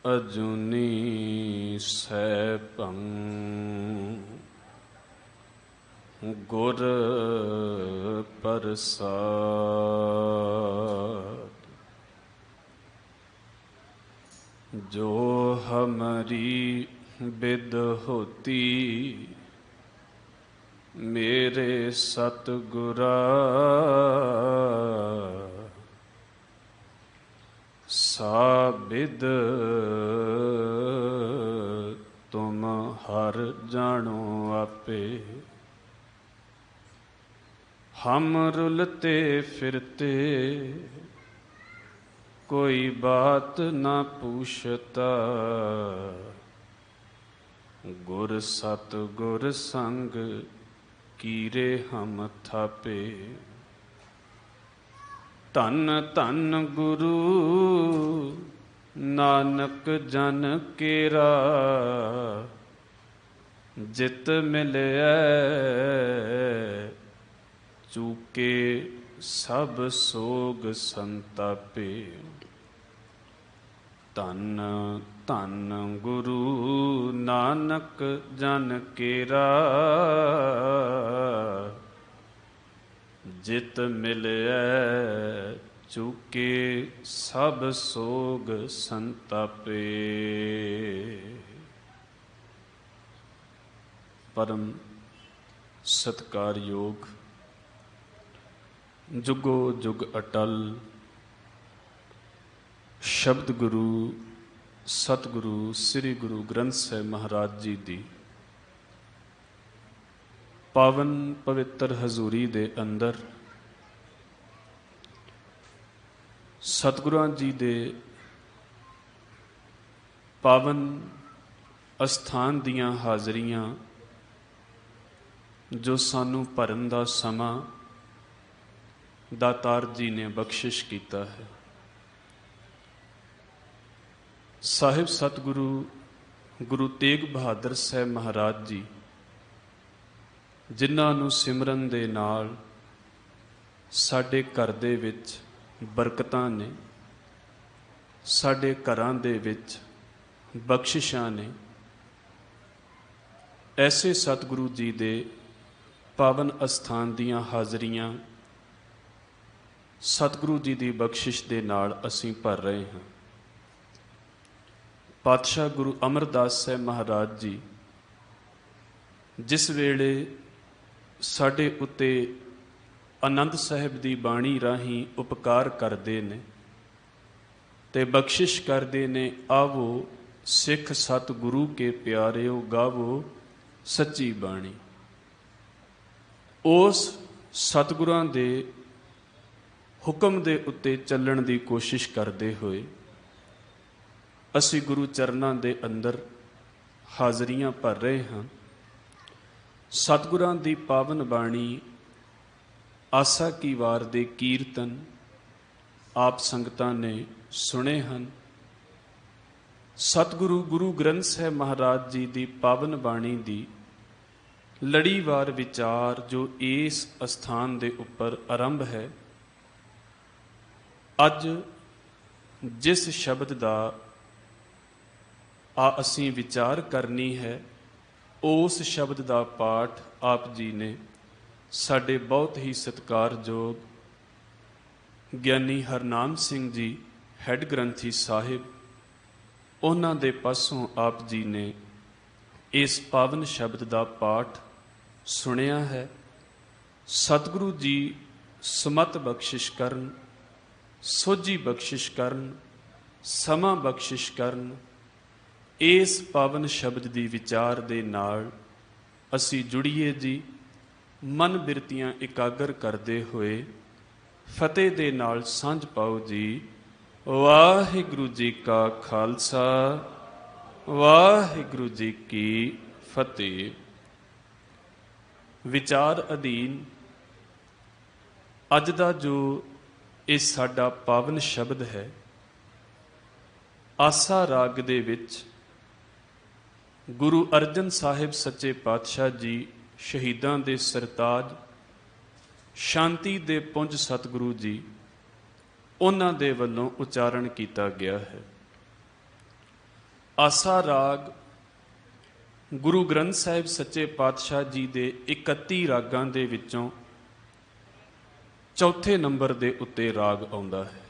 ਅਜੂਨੀ ਸੈਭੰ ਗੁਰ ਪ੍ਰਸਾਦ। ਜੋ ਹਮਰੀ ਬਿਦ ਹੋਤੀ ਮੇਰੇ ਸਤਿਗੁਰਾ ਸਾ ਬਿਦ ਤੁਮ ਹਰ ਜਾਣੋ ਆਪੇ। ਹਮ ਰੁਲਤੇ ਫਿਰਤੇ कोई बात न पूछता। गुर सत गुर संग कीरे हम थापे। धन धन गुरु नानक जन केरा जित मिलया चूके सब सोग संतापे। धन धन गुरु नानक जन केरा जित मिलया चूके सब सोग संतापे। परम सत्कारयोग जुगो जुग अटल शब्द गुरु सतगुरु श्री गुरु ग्रंथ साहिब महाराज जी दी पावन पवित्र हजूरी दे अंदर सतगुरां जी दे पावन अस्थान दियां हाज़रियां जो सानू भरन दा समा दातार जी ने बख्शिश किया है। साहिब सतगुरु गुरु तेग बहादुर साहब महाराज जी जिन्हां नूं सिमरन दे नाल साडे घर दे विच बरकतां ने, साडे घरां दे विच बख्शिशां ने, ऐसे सतगुरु जी दे पावन अस्थान दियां हाज़रियां सतगुरु जी की बख्शिश के नाल असीं भर रहे हैं। पातशाह गुरु अमरदास साहब महाराज जी जिस वेले साडे उत्ते आनंद साहिब की बाणी राही उपकार करते ने ते बख्शिश करते ने, आवो सिख सतगुरु के प्यारेओ गावो सच्ची बाणी। उस सतगुरां दे हुक्म दे उत्ते चलण की कोशिश करते हुए असी गुरु चरनां दे अंदर हाज़रियां भर रहे हैं। सतगुरां दी पावन बाणी आसा की वार दे कीर्तन आप संगतां ने सुने हैं। सतगुरु गुरु ग्रंथ साहिब महाराज जी की पावन बाणी दी लड़ीवार विचार जो इस अस्थान दे उपर आरंभ है। अज जिस शब्द का असीं विचार करनी है उस शब्द का पाठ आप जी ने साडे बहुत ही सत्कारयोग ज्ञानी हरनाम सिंह जी हैड ग्रंथी साहिब उन्हां दे पासों आप जी ने इस पावन शब्द का पाठ सुनिया है। सतगुरु जी समत बख्शिश करन, सोझी बख्शिश करन, समा बख्शिश करन। इस पावन शब्द की विचार दे नाल असी जुड़िए जी। मन बिरतियां इकागर करते हुए फतेह दे नाल सांझ पाओ जी। वाहिगुरु जी का खालसा वाहिगुरु जी की फतेह। विचार अधीन अज दा जो ਇਹ ਸਾਡਾ ਪਾਵਨ ਸ਼ਬਦ ਹੈ। ਆਸਾ ਰਾਗ ਦੇ ਵਿੱਚ ਗੁਰੂ ਅਰਜਨ ਸਾਹਿਬ ਸੱਚੇ ਪਾਤਸ਼ਾਹ ਜੀ ਸ਼ਹੀਦਾਂ ਦੇ ਸਰਤਾਜ ਸ਼ਾਂਤੀ ਦੇ ਪੁੰਜ ਸਤਿਗੁਰੂ ਜੀ ਉਹਨਾਂ ਦੇ ਵੱਲੋਂ ਉਚਾਰਨ ਕੀਤਾ ਗਿਆ ਹੈ। ਆਸਾ ਰਾਗ ਗੁਰੂ ਗ੍ਰੰਥ ਸਾਹਿਬ ਸੱਚੇ ਪਾਤਸ਼ਾਹ ਜੀ ਦੇ 31 ਰਾਗਾਂ ਦੇ ਵਿੱਚੋਂ ਚੌਥੇ ਨੰਬਰ ਦੇ ਉੱਤੇ ਰਾਗ ਆਉਂਦਾ ਹੈ।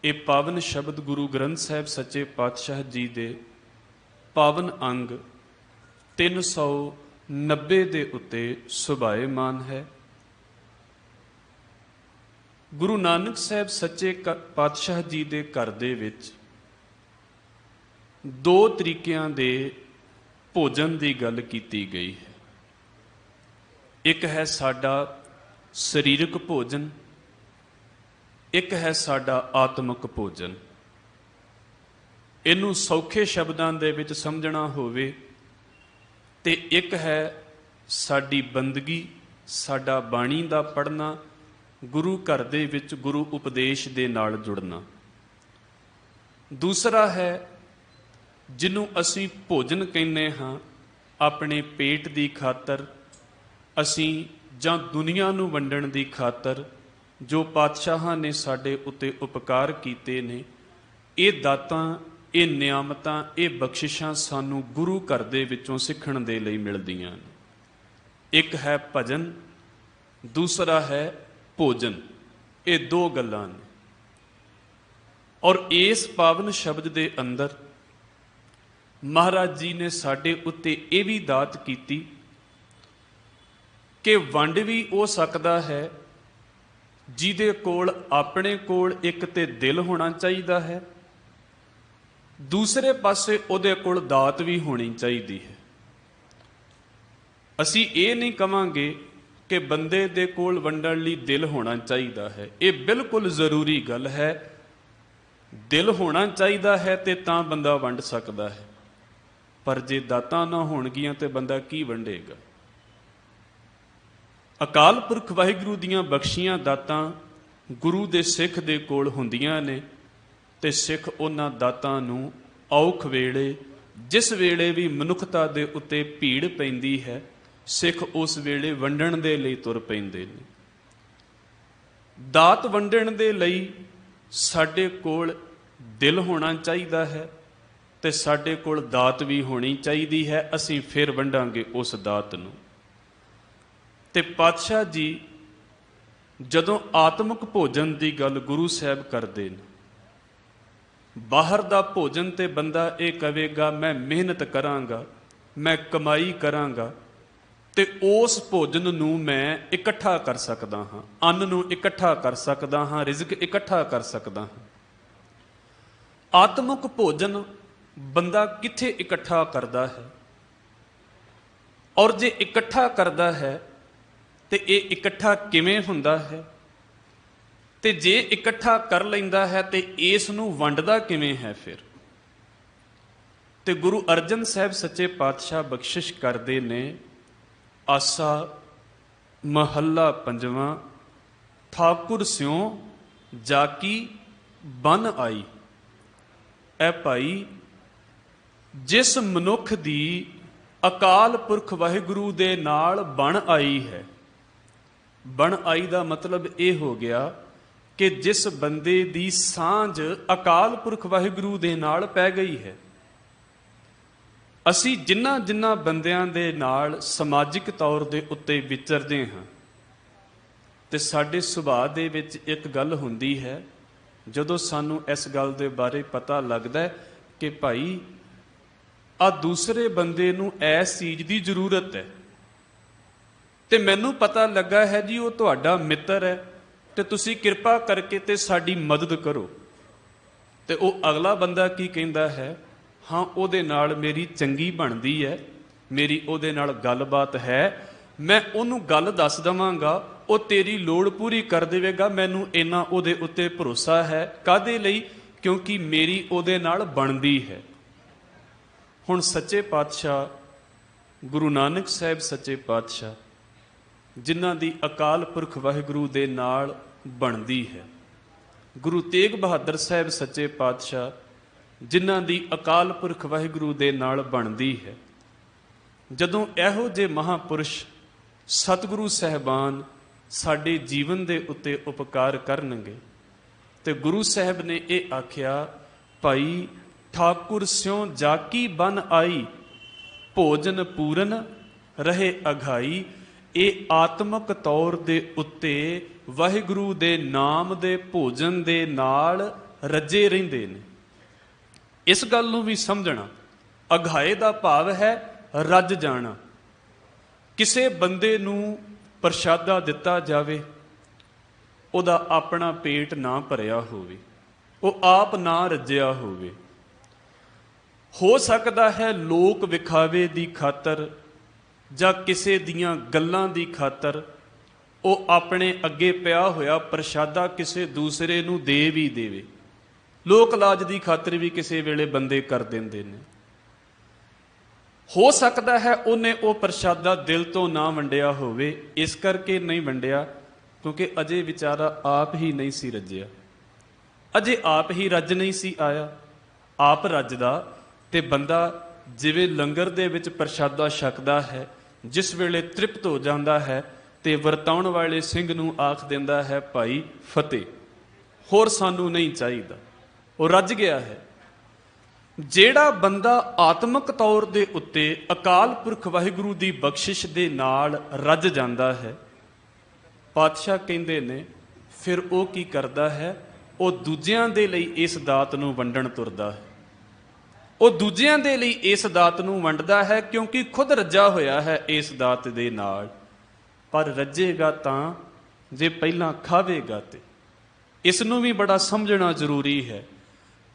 ਇਹ ਪਾਵਨ ਸ਼ਬਦ ਗੁਰੂ ਗ੍ਰੰਥ ਸਾਹਿਬ ਸੱਚੇ ਪਾਤਸ਼ਾਹ ਜੀ ਦੇ ਪਾਵਨ ਅੰਗ 390 ਦੇ ਉੱਤੇ ਸੁਭਾਏਮਾਨ ਹੈ। ਗੁਰੂ ਨਾਨਕ ਸਾਹਿਬ ਸੱਚੇ ਪਾਤਸ਼ਾਹ ਜੀ ਦੇ ਘਰ ਦੇ ਵਿੱਚ ਦੋ ਤਰੀਕਿਆਂ ਦੇ ਭੋਜਨ ਦੀ ਗੱਲ ਕੀਤੀ ਗਈ ਹੈ। ਇੱਕ ਹੈ ਸਾਡਾ ਸਰੀਰਕ ਭੋਜਨ, ਇੱਕ ਹੈ ਸਾਡਾ ਆਤਮਿਕ ਭੋਜਨ। ਇਹਨੂੰ ਸੌਖੇ ਸ਼ਬਦਾਂ ਦੇ ਵਿੱਚ ਸਮਝਣਾ ਹੋਵੇ ਤੇ ਇੱਕ ਹੈ ਸਾਡੀ ਬੰਦਗੀ, ਸਾਡਾ ਬਾਣੀ ਦਾ ਪੜ੍ਹਨਾ, ਗੁਰੂ ਘਰ ਦੇ ਵਿੱਚ ਗੁਰੂ ਉਪਦੇਸ਼ ਦੇ ਨਾਲ ਜੁੜਨਾ। ਦੂਸਰਾ ਹੈ ਜਿਹਨੂੰ ਅਸੀਂ ਭੋਜਨ ਕਹਿੰਦੇ ਹਾਂ, ਆਪਣੇ ਪੇਟ ਦੀ ਖਾਤਰ ਅਸੀਂ ਜਾਂ ਦੁਨੀਆ ਨੂੰ ਵੰਡਣ ਦੀ ਖਾਤਰ ਜੋ ਪਾਤਸ਼ਾਹਾਂ ਨੇ ਸਾਡੇ ਉੱਤੇ ਉਪਕਾਰ ਕੀਤੇ ਨੇ, ਇਹ ਦਾਤਾਂ, ਇਹ ਨਿਆਮਤਾਂ, ਇਹ ਬਖਸ਼ਿਸ਼ਾਂ ਸਾਨੂੰ ਗੁਰੂ ਘਰ ਦੇ ਵਿੱਚੋਂ ਸਿੱਖਣ ਦੇ ਲਈ ਮਿਲਦੀਆਂ ਨੇ। ਇੱਕ ਹੈ ਭਜਨ, ਦੂਸਰਾ ਹੈ ਭੋਜਨ। ਇਹ ਦੋ ਗੱਲਾਂ ਨੇ। ਔਰ ਇਸ ਪਾਵਨ ਸ਼ਬਦ ਦੇ ਅੰਦਰ ਮਹਾਰਾਜ ਜੀ ਨੇ ਸਾਡੇ ਉੱਤੇ ਇਹ ਵੀ ਦਾਤ ਕੀਤੀ ਕਿ ਵੰਡ ਵੀ ਹੋ ਸਕਦਾ ਹੈ ਜਿਹਦੇ ਕੋਲ ਆਪਣੇ ਕੋਲ ਇੱਕ ਤੇ ਦਿਲ ਹੋਣਾ ਚਾਹੀਦਾ ਹੈ, ਦੂਸਰੇ ਪਾਸੇ ਉਹਦੇ ਕੋਲ ਦਾਤ ਵੀ ਹੋਣੀ ਚਾਹੀਦੀ ਹੈ। ਅਸੀਂ ਇਹ ਨਹੀਂ ਕਵਾਂਗੇ ਕਿ ਬੰਦੇ ਦੇ ਕੋਲ ਵੰਡਣ ਲਈ ਦਿਲ ਹੋਣਾ ਚਾਹੀਦਾ ਹੈ। ਇਹ ਬਿਲਕੁਲ ਜ਼ਰੂਰੀ ਗੱਲ ਹੈ। ਦਿਲ ਹੋਣਾ ਚਾਹੀਦਾ ਹੈ ਤੇ ਤਾਂ ਬੰਦਾ ਵੰਡ ਸਕਦਾ ਹੈ, ਪਰ ਜੇ ਦਾਤਾਂ ਨਾ ਹੋਣਗੀਆਂ ਤੇ ਬੰਦਾ ਕੀ ਵੰਡੇਗਾ। ਅਕਾਲ ਪੁਰਖ ਵਾਹਿਗੁਰੂ ਦੀਆਂ ਬਖਸ਼ੀਆਂ ਦਾਤਾਂ ਗੁਰੂ ਦੇ ਸਿੱਖ ਦੇ ਕੋਲ ਹੁੰਦੀਆਂ ਨੇ ਤੇ ਸਿੱਖ ਉਹਨਾਂ ਦਾਤਾਂ ਨੂੰ ਔਖ ਵੇਲੇ, ਜਿਸ ਵੇਲੇ ਵੀ ਮਨੁੱਖਤਾ ਦੇ ਉੱਤੇ ਭੀੜ ਪੈਂਦੀ ਹੈ, ਸਿੱਖ ਉਸ ਵੇਲੇ ਵੰਡਣ ਦੇ ਲਈ ਤੁਰ ਪੈਂਦੇ ਨੇ। ਦਾਤ ਵੰਡਣ ਦੇ ਲਈ ਸਾਡੇ ਕੋਲ ਦਿਲ ਹੋਣਾ ਚਾਹੀਦਾ ਹੈ ਤੇ ਸਾਡੇ ਕੋਲ ਦਾਤ ਵੀ ਹੋਣੀ ਚਾਹੀਦੀ ਹੈ। ਅਸੀਂ ਫਿਰ ਵੰਡਾਂਗੇ ਉਸ ਦਾਤ ਨੂੰ। ਤੇ ਪਾਤਸ਼ਾਹ ਜੀ ਜਦੋਂ ਆਤਮਿਕ ਭੋਜਨ ਦੀ ਗੱਲ ਗੁਰੂ ਸਾਹਿਬ ਕਰਦੇ ਨੇ, ਬਾਹਰ ਦਾ ਭੋਜਨ ਤੇ ਬੰਦਾ ਇਹ ਕਹੇਗਾ ਮੈਂ ਮਿਹਨਤ ਕਰਾਂਗਾ, ਮੈਂ ਕਮਾਈ ਕਰਾਂਗਾ ਤੇ ਉਸ ਭੋਜਨ ਨੂੰ ਮੈਂ ਇਕੱਠਾ ਕਰ ਸਕਦਾ ਹਾਂ, ਅੰਨ ਨੂੰ ਇਕੱਠਾ ਕਰ ਸਕਦਾ ਹਾਂ, ਰਿਜ਼ਕ ਇਕੱਠਾ ਕਰ ਸਕਦਾ ਹਾਂ। ਆਤਮਿਕ ਭੋਜਨ ਬੰਦਾ ਕਿੱਥੇ ਇਕੱਠਾ ਕਰਦਾ ਹੈ? ਔਰ ਜੇ ਇਕੱਠਾ ਕਰਦਾ ਹੈ ਤੇ ਇਹ ਇਕੱਠਾ ਕਿਵੇਂ ਹੁੰਦਾ ਹੈ? ਤੇ ਜੇ ਇਕੱਠਾ ਕਰ ਲੈਂਦਾ ਹੈ ਤੇ ਇਸ ਨੂੰ ਵੰਡਦਾ ਕਿਵੇਂ ਹੈ ਫਿਰ? ਤੇ ਗੁਰੂ ਅਰਜਨ ਸਾਹਿਬ ਸੱਚੇ ਪਾਤਸ਼ਾਹ ਬਖਸ਼ਿਸ਼ ਕਰਦੇ ਨੇ, ਆਸਾ ਮਹੱਲਾ ਪੰਜਵਾਂ, ਠਾਕੁਰ ਸਿਉ ਜਾ ਕੀ ਬਨ ਆਈ। ਐ ਭਾਈ, ਜਿਸ ਮਨੁੱਖ ਦੀ ਅਕਾਲ ਪੁਰਖ ਵਾਹਿਗੁਰੂ ਦੇ ਨਾਲ ਬਣ ਆਈ ਹੈ, ਬਣ ਆਈ ਦਾ ਮਤਲਬ ਇਹ ਹੋ ਗਿਆ ਕਿ ਜਿਸ ਬੰਦੇ ਦੀ ਸਾਂਝ ਅਕਾਲ ਪੁਰਖ ਵਾਹਿਗੁਰੂ ਦੇ ਨਾਲ ਪੈ ਗਈ ਹੈ। ਅਸੀਂ ਜਿਨ੍ਹਾਂ ਬੰਦਿਆਂ ਦੇ ਨਾਲ ਸਮਾਜਿਕ ਤੌਰ ਦੇ ਉੱਤੇ ਵਿਚਰਦੇ ਹਾਂ ਤੇ ਸਾਡੇ ਸੁਭਾਅ ਦੇ ਵਿੱਚ ਇੱਕ ਗੱਲ ਹੁੰਦੀ ਹੈ, ਜਦੋਂ ਸਾਨੂੰ ਇਸ ਗੱਲ ਦੇ ਬਾਰੇ ਪਤਾ ਲੱਗਦਾ ਕਿ ਭਾਈ ਆ ਦੂਸਰੇ ਬੰਦੇ ਨੂੰ ਇਸ ਚੀਜ਼ ਦੀ ਜ਼ਰੂਰਤ ਹੈ ਤੇ ਮੈਨੂੰ ਪਤਾ ਲੱਗਾ ਹੈ ਜੀ ਉਹ ਤੁਹਾਡਾ ਮਿੱਤਰ ਹੈ ਤੇ ਤੁਸੀਂ ਕਿਰਪਾ ਕਰਕੇ ਤੇ ਸਾਡੀ ਮਦਦ ਕਰੋ, ਤੇ ਉਹ ਅਗਲਾ ਬੰਦਾ ਕੀ ਕਹਿੰਦਾ ਹੈ? ਹਾਂ, ਉਹਦੇ ਨਾਲ ਮੇਰੀ ਚੰਗੀ ਬਣਦੀ ਹੈ, ਮੇਰੀ ਉਹਦੇ ਨਾਲ ਗੱਲਬਾਤ ਹੈ, ਮੈਂ ਉਹਨੂੰ ਗੱਲ ਦੱਸ ਦੇਵਾਂਗਾ, ਉਹ ਤੇਰੀ ਲੋੜ ਪੂਰੀ ਕਰ ਦੇਵੇਗਾ, ਮੈਨੂੰ ਇੰਨਾ ਉਹਦੇ ਉੱਤੇ ਭਰੋਸਾ ਹੈ। ਕਾਹਦੇ ਲਈ? ਕਿਉਂਕਿ ਮੇਰੀ ਉਹਦੇ ਨਾਲ ਬਣਦੀ ਹੈ। ਹੁਣ ਸੱਚੇ ਪਾਤਸ਼ਾਹ ਗੁਰੂ ਨਾਨਕ ਸਾਹਿਬ ਸੱਚੇ ਪਾਤਸ਼ਾਹ ਜਿਨ੍ਹਾਂ ਦੀ ਅਕਾਲ ਪੁਰਖ ਵਾਹਿਗੁਰੂ ਦੇ ਨਾਲ ਬਣਦੀ ਹੈ, ਗੁਰੂ ਤੇਗ ਬਹਾਦਰ ਸਾਹਿਬ ਸੱਚੇ ਪਾਤਸ਼ਾਹ ਜਿਨ੍ਹਾਂ ਦੀ ਅਕਾਲ ਪੁਰਖ ਵਾਹਿਗੁਰੂ ਦੇ ਨਾਲ ਬਣਦੀ ਹੈ, ਜਦੋਂ ਇਹੋ ਜਿਹੇ ਮਹਾਂਪੁਰਸ਼ ਸਤਿਗੁਰੂ ਸਾਹਿਬਾਨ ਸਾਡੇ ਜੀਵਨ ਦੇ ਉੱਤੇ ਉਪਕਾਰ ਕਰਨਗੇ ਤੇ ਗੁਰੂ ਸਾਹਿਬ ਨੇ ਇਹ ਆਖਿਆ, ਭਾਈ ਠਾਕੁਰ ਸਿਉ ਜਾਕੀ ਬਨ ਆਈ, ਭੋਜਨ ਪੂਰਨ ਰਹੇ ਅਘਾਈ। ਇਹ ਆਤਮਕ ਤੌਰ ਦੇ ਉੱਤੇ ਵਾਹਿਗੁਰੂ ਦੇ ਨਾਮ ਦੇ ਭੋਜਨ ਦੇ ਨਾਲ ਰੱਜੇ ਰਹਿੰਦੇ ਨੇ। ਇਸ ਗੱਲ ਨੂੰ ਵੀ ਸਮਝਣਾ। ਅਘਾਏ ਦਾ ਭਾਵ ਹੈ ਰੱਜ ਜਾਣਾ। ਕਿਸੇ ਬੰਦੇ ਨੂੰ ਪ੍ਰਸ਼ਾਦਾ ਦਿੱਤਾ ਜਾਵੇ, ਉਹਦਾ ਆਪਣਾ ਪੇਟ ਨਾ ਭਰਿਆ ਹੋਵੇ, ਉਹ ਆਪ ਨਾ ਰੱਜਿਆ ਹੋਵੇ, ਹੋ ਸਕਦਾ ਹੈ ਲੋਕ ਵਿਖਾਵੇ ਦੀ ਖਾਤਰ ਜਾਂ ਕਿਸੇ ਦੀਆਂ ਗੱਲਾਂ ਦੀ ਖਾਤਰ ਉਹ ਆਪਣੇ ਅੱਗੇ ਪਿਆ ਹੋਇਆ ਪ੍ਰਸ਼ਾਦਾ ਕਿਸੇ ਦੂਸਰੇ ਨੂੰ ਦੇ ਵੀ ਦੇਵੇ। ਲੋਕ ਲਾਜ ਦੀ ਖਾਤਰ ਵੀ ਕਿਸੇ ਵੇਲੇ ਬੰਦੇ ਕਰ ਦਿੰਦੇ ਨੇ। ਹੋ ਸਕਦਾ ਹੈ ਉਹਨੇ ਉਹ ਪ੍ਰਸ਼ਾਦਾ ਦਿਲ ਤੋਂ ਨਾ ਵੰਡਿਆ ਹੋਵੇ, ਇਸ ਕਰਕੇ ਨਹੀਂ ਵੰਡਿਆ ਕਿਉਂਕਿ ਅਜੇ ਵਿਚਾਰਾ ਆਪ ਹੀ ਨਹੀਂ ਸੀ ਰੱਜਿਆ, ਅਜੇ ਆਪ ਹੀ ਰੱਜ ਨਹੀਂ ਸੀ ਆਇਆ। ਆਪ ਰੱਜਦਾ ਤੇ ਬੰਦਾ ਜਿਵੇਂ ਲੰਗਰ ਦੇ ਵਿੱਚ ਪ੍ਰਸ਼ਾਦਾ ਛਕਦਾ ਹੈ, ਜਿਸ ਵੇਲੇ ਤ੍ਰਿਪਤ ਹੋ ਜਾਂਦਾ ਹੈ ਤੇ ਵਰਤਾਉਣ ਵਾਲੇ ਸਿੰਘ ਨੂੰ ਆਖ ਦਿੰਦਾ ਹੈ, ਭਾਈ ਫਤਿਹ, ਹੋਰ ਸਾਨੂੰ ਨਹੀਂ ਚਾਹੀਦਾ, ਉਹ ਰੱਜ ਗਿਆ ਹੈ। ਜਿਹੜਾ ਬੰਦਾ ਆਤਮਿਕ ਤੌਰ ਦੇ ਉੱਤੇ ਅਕਾਲ ਪੁਰਖ ਵਾਹਿਗੁਰੂ ਦੀ ਬਖਸ਼ਿਸ਼ ਦੇ ਨਾਲ ਰੱਜ ਜਾਂਦਾ ਹੈ, ਪਾਤਸ਼ਾਹ ਕਹਿੰਦੇ ਨੇ ਫਿਰ ਉਹ ਕੀ ਕਰਦਾ ਹੈ, ਉਹ ਦੂਜਿਆਂ ਦੇ ਲਈ ਇਸ ਦਾਤ ਨੂੰ ਵੰਡਣ ਤੁਰਦਾ ਹੈ। ਉਹ ਦੂਜਿਆਂ ਦੇ ਲਈ ਇਸ ਦਾਤ ਨੂੰ ਵੰਡਦਾ ਹੈ ਕਿਉਂਕਿ ਖੁਦ ਰੱਜਾ ਹੋਇਆ ਹੈ ਇਸ ਦਾਤ ਦੇ ਨਾਲ। ਪਰ ਰੱਜੇਗਾ ਤਾਂ ਜੇ ਪਹਿਲਾਂ ਖਾਵੇਗਾ ਤੇ। ਇਸ ਨੂੰ ਵੀ ਬੜਾ ਸਮਝਣਾ ਜ਼ਰੂਰੀ ਹੈ।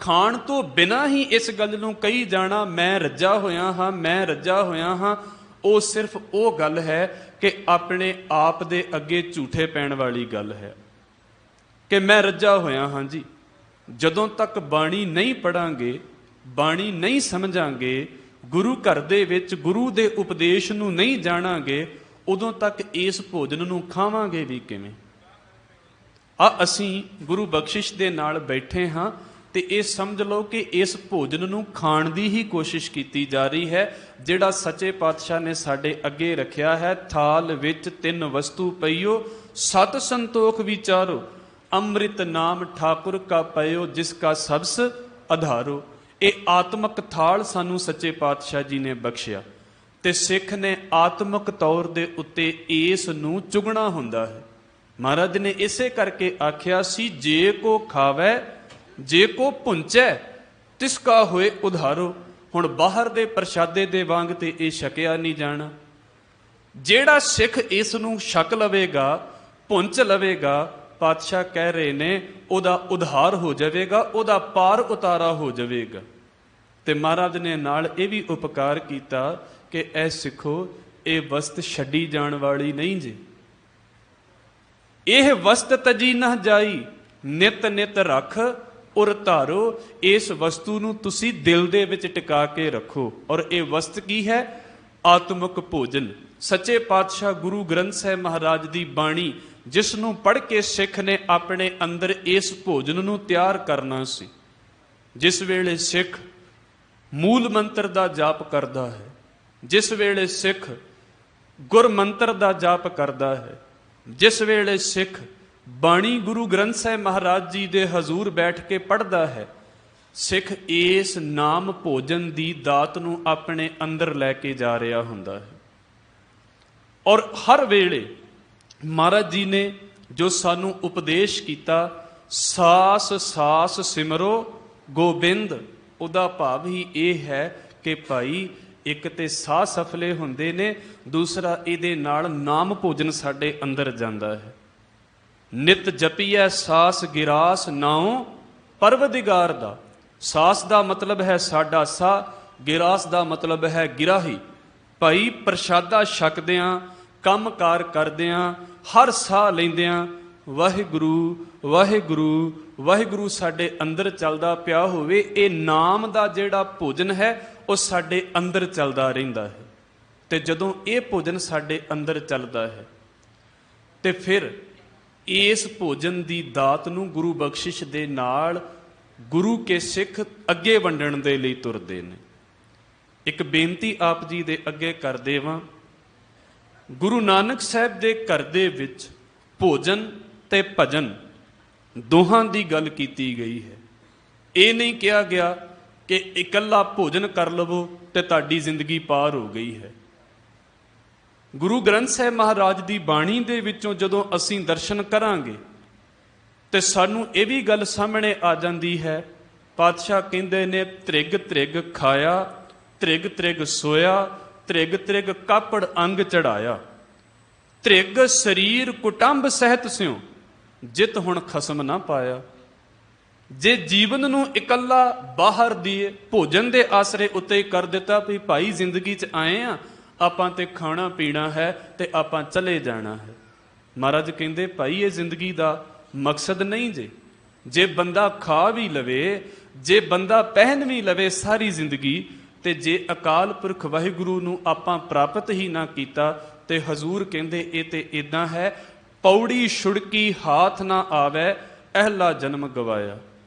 ਖਾਣ ਤੋਂ ਬਿਨਾਂ ਹੀ ਇਸ ਗੱਲ ਨੂੰ ਕਹੀ ਜਾਣਾ ਮੈਂ ਰੱਜਾ ਹੋਇਆ ਹਾਂ, ਮੈਂ ਰੱਜਾ ਹੋਇਆ ਹਾਂ, ਉਹ ਸਿਰਫ ਉਹ ਗੱਲ ਹੈ ਕਿ ਆਪਣੇ ਆਪ ਦੇ ਅੱਗੇ ਝੂਠੇ ਪੈਣ ਵਾਲੀ ਗੱਲ ਹੈ ਕਿ ਮੈਂ ਰੱਜਾ ਹੋਇਆ ਹਾਂ ਜੀ। ਜਦੋਂ ਤੱਕ ਬਾਣੀ ਨਹੀਂ ਪੜਾਂਗੇ, ਬਾਣੀ ਨਹੀਂ ਸਮਝਾਂਗੇ, ਗੁਰੂ ਘਰ ਦੇ ਵਿੱਚ ਗੁਰੂ ਦੇ ਉਪਦੇਸ਼ ਨੂੰ ਨਹੀਂ ਜਾਣਾਂਗੇ, ਉਦੋਂ ਤੱਕ ਇਸ ਭੋਜਨ ਨੂੰ ਖਾਵਾਂਗੇ ਵੀ ਕਿਵੇਂ। ਅਸੀਂ ਗੁਰੂ ਬਖਸ਼ਿਸ਼ ਦੇ ਨਾਲ ਬੈਠੇ ਹਾਂ ਤੇ ਇਹ ਸਮਝ ਲਓ ਕਿ ਇਸ ਭੋਜਨ ਨੂੰ ਖਾਣ ਦੀ ਹੀ ਕੋਸ਼ਿਸ਼ ਕੀਤੀ ਜਾ ਰਹੀ ਹੈ, ਜਿਹੜਾ ਸੱਚੇ ਪਾਤਸ਼ਾਹ ਨੇ ਸਾਡੇ ਅੱਗੇ ਰੱਖਿਆ ਹੈ। ਥਾਲ ਵਿੱਚ ਤਿੰਨ ਵਸਤੂ ਪਈਓ, ਸਤ ਸੰਤੋਖ ਵਿਚਾਰੋ, ਅੰਮ੍ਰਿਤ ਨਾਮ ਠਾਕੁਰ ਕਾ ਪਇਓ, ਜਿਸ ਕਾ ਸਬਸ ਆਧਾਰੋ। ਇਹ ਆਤਮਿਕ ਥਾਲ ਸਾਨੂੰ ਸੱਚੇ ਪਾਤਸ਼ਾਹ ਜੀ ਨੇ ਬਖਸ਼ਿਆ ਤੇ ਸਿੱਖ ਨੇ ਆਤਮਿਕ ਤੌਰ ਦੇ ਉੱਤੇ ਇਸ ਨੂੰ ਚੁਗਣਾ ਹੁੰਦਾ ਹੈ। ਮਹਾਰਾਜ ਨੇ ਇਸੇ ਕਰਕੇ ਆਖਿਆ ਸੀ, ਜੇ ਕੋ ਖਾਵੈ ਜੇ ਕੋ ਭੁੰਚੈ ਤਿਸ ਕਾ ਹੋਏ ਉਧਾਰੋ। ਹੁਣ ਬਾਹਰ ਦੇ ਪ੍ਰਸ਼ਾਦੇ ਦੇ ਵਾਂਗ ਤੇ ਇਹ ਛਕਿਆ ਨਹੀਂ ਜਾਣਾ। ਜਿਹੜਾ ਸਿੱਖ ਇਸ ਨੂੰ ਛਕ ਲਵੇਗਾ, ਭੁੰਚ ਲਵੇਗਾ, ਪਾਤਸ਼ਾਹ ਕਹਿ ਰਹੇ ਨੇ ਉਹਦਾ ਉਧਾਰ ਹੋ ਜਾਵੇਗਾ, ਉਹਦਾ ਪਾਰ ਉਤਾਰਾ ਹੋ ਜਾਵੇਗਾ। ਤੇ ਮਹਾਰਾਜ ਨੇ ਨਾਲ ਇਹ ਵੀ ਉਪਕਾਰ ਕੀਤਾ ਕਿ ਐ ਸਿੱਖੋ, ਇਹ ਵਸਤ ਛੱਡੀ ਜਾਣ ਵਾਲੀ ਨਹੀਂ ਜੀ। ਇਹ ਵਸਤ ਤਜੀ ਨਾ ਜਾਈ, ਨਿਤ ਨਿਤ ਰੱਖ ਉਰ ਧਾਰੋ। ਇਸ ਵਸਤੂ ਨੂੰ ਤੁਸੀਂ ਦਿਲ ਦੇ ਵਿੱਚ ਟਿਕਾ ਕੇ ਰੱਖੋ। ਔਰ ਇਹ ਵਸਤ ਕੀ ਹੈ? ਆਤਮਿਕ ਭੋਜਨ। ਸੱਚੇ ਪਾਤਸ਼ਾਹ ਗੁਰੂ ਗ੍ਰੰਥ ਸਾਹਿਬ ਮਹਾਰਾਜ ਦੀ ਬਾਣੀ, ਜਿਸ ਨੂੰ ਪੜ੍ਹ ਕੇ ਸਿੱਖ ਨੇ ਆਪਣੇ ਅੰਦਰ ਇਸ ਭੋਜਨ ਨੂੰ ਤਿਆਰ ਕਰਨਾ ਸੀ। ਜਿਸ ਵੇਲੇ ਸਿੱਖ ਮੂਲ ਮੰਤਰ ਦਾ ਜਾਪ ਕਰਦਾ ਹੈ, ਜਿਸ ਵੇਲੇ ਸਿੱਖ ਗੁਰ ਮੰਤਰ ਦਾ ਜਾਪ ਕਰਦਾ ਹੈ, ਜਿਸ ਵੇਲੇ ਸਿੱਖ ਬਾਣੀ ਗੁਰੂ ਗ੍ਰੰਥ ਸਾਹਿਬ ਮਹਾਰਾਜ ਜੀ ਦੇ ਹਜ਼ੂਰ ਬੈਠ ਕੇ ਪੜ੍ਹਦਾ ਹੈ, ਸਿੱਖ ਇਸ ਨਾਮ ਭੋਜਨ ਦੀ ਦਾਤ ਨੂੰ ਆਪਣੇ ਅੰਦਰ ਲੈ ਕੇ ਜਾ ਰਿਹਾ ਹੁੰਦਾ ਹੈ। ਔਰ ਹਰ ਵੇਲੇ ਮਹਾਰਾਜ ਜੀ ਨੇ ਜੋ ਸਾਨੂੰ ਉਪਦੇਸ਼ ਕੀਤਾ, ਸਾਸ ਸਾਸ ਸਿਮਰੋ ਗੋਬਿੰਦ, ਉਹਦਾ ਭਾਵ ਹੀ ਇਹ ਹੈ ਕਿ ਭਾਈ ਇੱਕ ਤੇ ਸਾਹ ਸਫਲੇ ਹੁੰਦੇ ਨੇ, ਦੂਸਰਾ ਇਹਦੇ ਨਾਲ ਨਾਮ ਭੋਜਨ ਸਾਡੇ ਅੰਦਰ ਜਾਂਦਾ ਹੈ। ਨਿਤ ਜਪੀਐ ਸਾਸ ਗਿਰਾਸ ਨਾਉ ਪਰਵਦਿਗਾਰ ਦਾ। ਸਾਸ ਦਾ ਮਤਲਬ ਹੈ ਸਾਡਾ ਸਾਹ, ਗਿਰਾਸ ਦਾ ਮਤਲਬ ਹੈ ਗਿਰਾਹੀ। ਭਾਈ ਪ੍ਰਸ਼ਾਦਾ ਛਕਦਿਆਂ, ਕੰਮਕਾਰ ਕਰਦਿਆਂ, ਹਰ ਸਾਹ ਲੈਂਦਿਆਂ ਵਾਹਿਗੁਰੂ ਵਾਹਿਗੁਰੂ ਵਾਹਿਗੁਰੂ ਸਾਡੇ ਅੰਦਰ ਚੱਲਦਾ ਪਿਆ ਹੋਵੇ। ਇਹ ਨਾਮ ਦਾ ਜਿਹੜਾ ਭੋਜਨ ਹੈ ਉਹ ਸਾਡੇ ਅੰਦਰ ਚੱਲਦਾ ਰਹਿੰਦਾ ਹੈ। ਤੇ ਜਦੋਂ ਇਹ ਭੋਜਨ ਸਾਡੇ ਅੰਦਰ ਚੱਲਦਾ ਹੈ ਤੇ ਫਿਰ ਇਸ ਭੋਜਨ ਦੀ ਦਾਤ ਨੂੰ ਗੁਰੂ ਬਖਸ਼ਿਸ਼ ਦੇ ਨਾਲ ਗੁਰੂ ਕੇ ਸਿੱਖ ਅੱਗੇ ਵੰਡਣ ਦੇ ਲਈ ਤੁਰਦੇ ਨੇ। ਇੱਕ ਬੇਨਤੀ ਆਪ ਜੀ ਦੇ ਅੱਗੇ ਕਰ ਦੇਵਾਂ। ਗੁਰੂ ਨਾਨਕ ਸਾਹਿਬ ਦੇ ਘਰ ਦੇ ਵਿੱਚ ਭੋਜਨ ਤੇ ਭਜਨ ਦੋਹਾਂ ਦੀ ਗੱਲ ਕੀਤੀ ਗਈ ਹੈ। ਇਹ ਨਹੀਂ ਕਿਹਾ ਗਿਆ ਕਿ ਇਕੱਲਾ ਭੋਜਨ ਕਰ ਲਵੋ ਤੇ ਤੁਹਾਡੀ ਜ਼ਿੰਦਗੀ ਪਾਰ ਹੋ ਗਈ ਹੈ। ਗੁਰੂ ਗ੍ਰੰਥ ਸਾਹਿਬ ਮਹਾਰਾਜ ਦੀ ਬਾਣੀ ਦੇ ਵਿੱਚੋਂ ਜਦੋਂ ਅਸੀਂ ਦਰਸ਼ਨ ਕਰਾਂਗੇ ਤੇ ਸਾਨੂੰ ਇਹ ਵੀ ਗੱਲ ਸਾਹਮਣੇ ਆ ਜਾਂਦੀ ਹੈ। ਪਾਤਸ਼ਾਹ ਕਹਿੰਦੇ ਨੇ, ਤ੍ਰਿਗ ਤ੍ਰਿਗ ਖਾਇਆ, ਤ੍ਰਿਗ ਤ੍ਰਿਗ ਸੋਇਆ, ਤ੍ਰਿਗ ਤ੍ਰਿਗ ਕਾਪੜ ਅੰਗ ਚੜਾਇਆ, ਤ੍ਰਿਗ ਸਰੀਰ ਕੁਟੰਬ ਸਹਿਤ ਸਿਉ, ਜਿਤ ਹੁਣ ਖਸਮ ਨਾ ਪਾਇਆ। ਜੇ ਜੀਵਨ ਨੂੰ ਇਕੱਲਾ ਬਾਹਰ ਦੀ ਭੋਜਨ ਦੇ ਆਸਰੇ ਉੱਤੇ ਕਰ ਦਿੱਤਾ ਵੀ ਭਾਈ ਜ਼ਿੰਦਗੀ 'ਚ ਆਏ ਆ, ਆਪਾਂ ਤੇ ਖਾਣਾ ਪੀਣਾ ਹੈ ਤੇ ਆਪਾਂ ਚਲੇ ਜਾਣਾ ਹੈ। ਮਹਾਰਾਜ ਕਹਿੰਦੇ ਭਾਈ ਇਹ ਜ਼ਿੰਦਗੀ ਦਾ ਮਕਸਦ ਨਹੀਂ ਜੇ ਬੰਦਾ ਖਾ ਵੀ ਲਵੇ, ਜੇ ਬੰਦਾ ਪਹਿਨ ਵੀ ਲਵੇ ਸਾਰੀ ਜ਼ਿੰਦਗੀ, ਤੇ ਜੇ ਅਕਾਲ ਪੁਰਖ ਵਾਹਿਗੁਰੂ ਨੂੰ ਆਪਾਂ ਪ੍ਰਾਪਤ ਹੀ ਨਾ ਕੀਤਾ ਤੇ ਹਜ਼ੂਰ ਕਹਿੰਦੇ ਇਹ ਤੇ ਇਦਾਂ ਹੈ, ਪੌੜੀ ਛੁੜਕੀ ਹਾਥ ਨਾ ਆਵੇ, ਅਹਿਲਾ ਜਨਮ ਗਵਾਇਆ।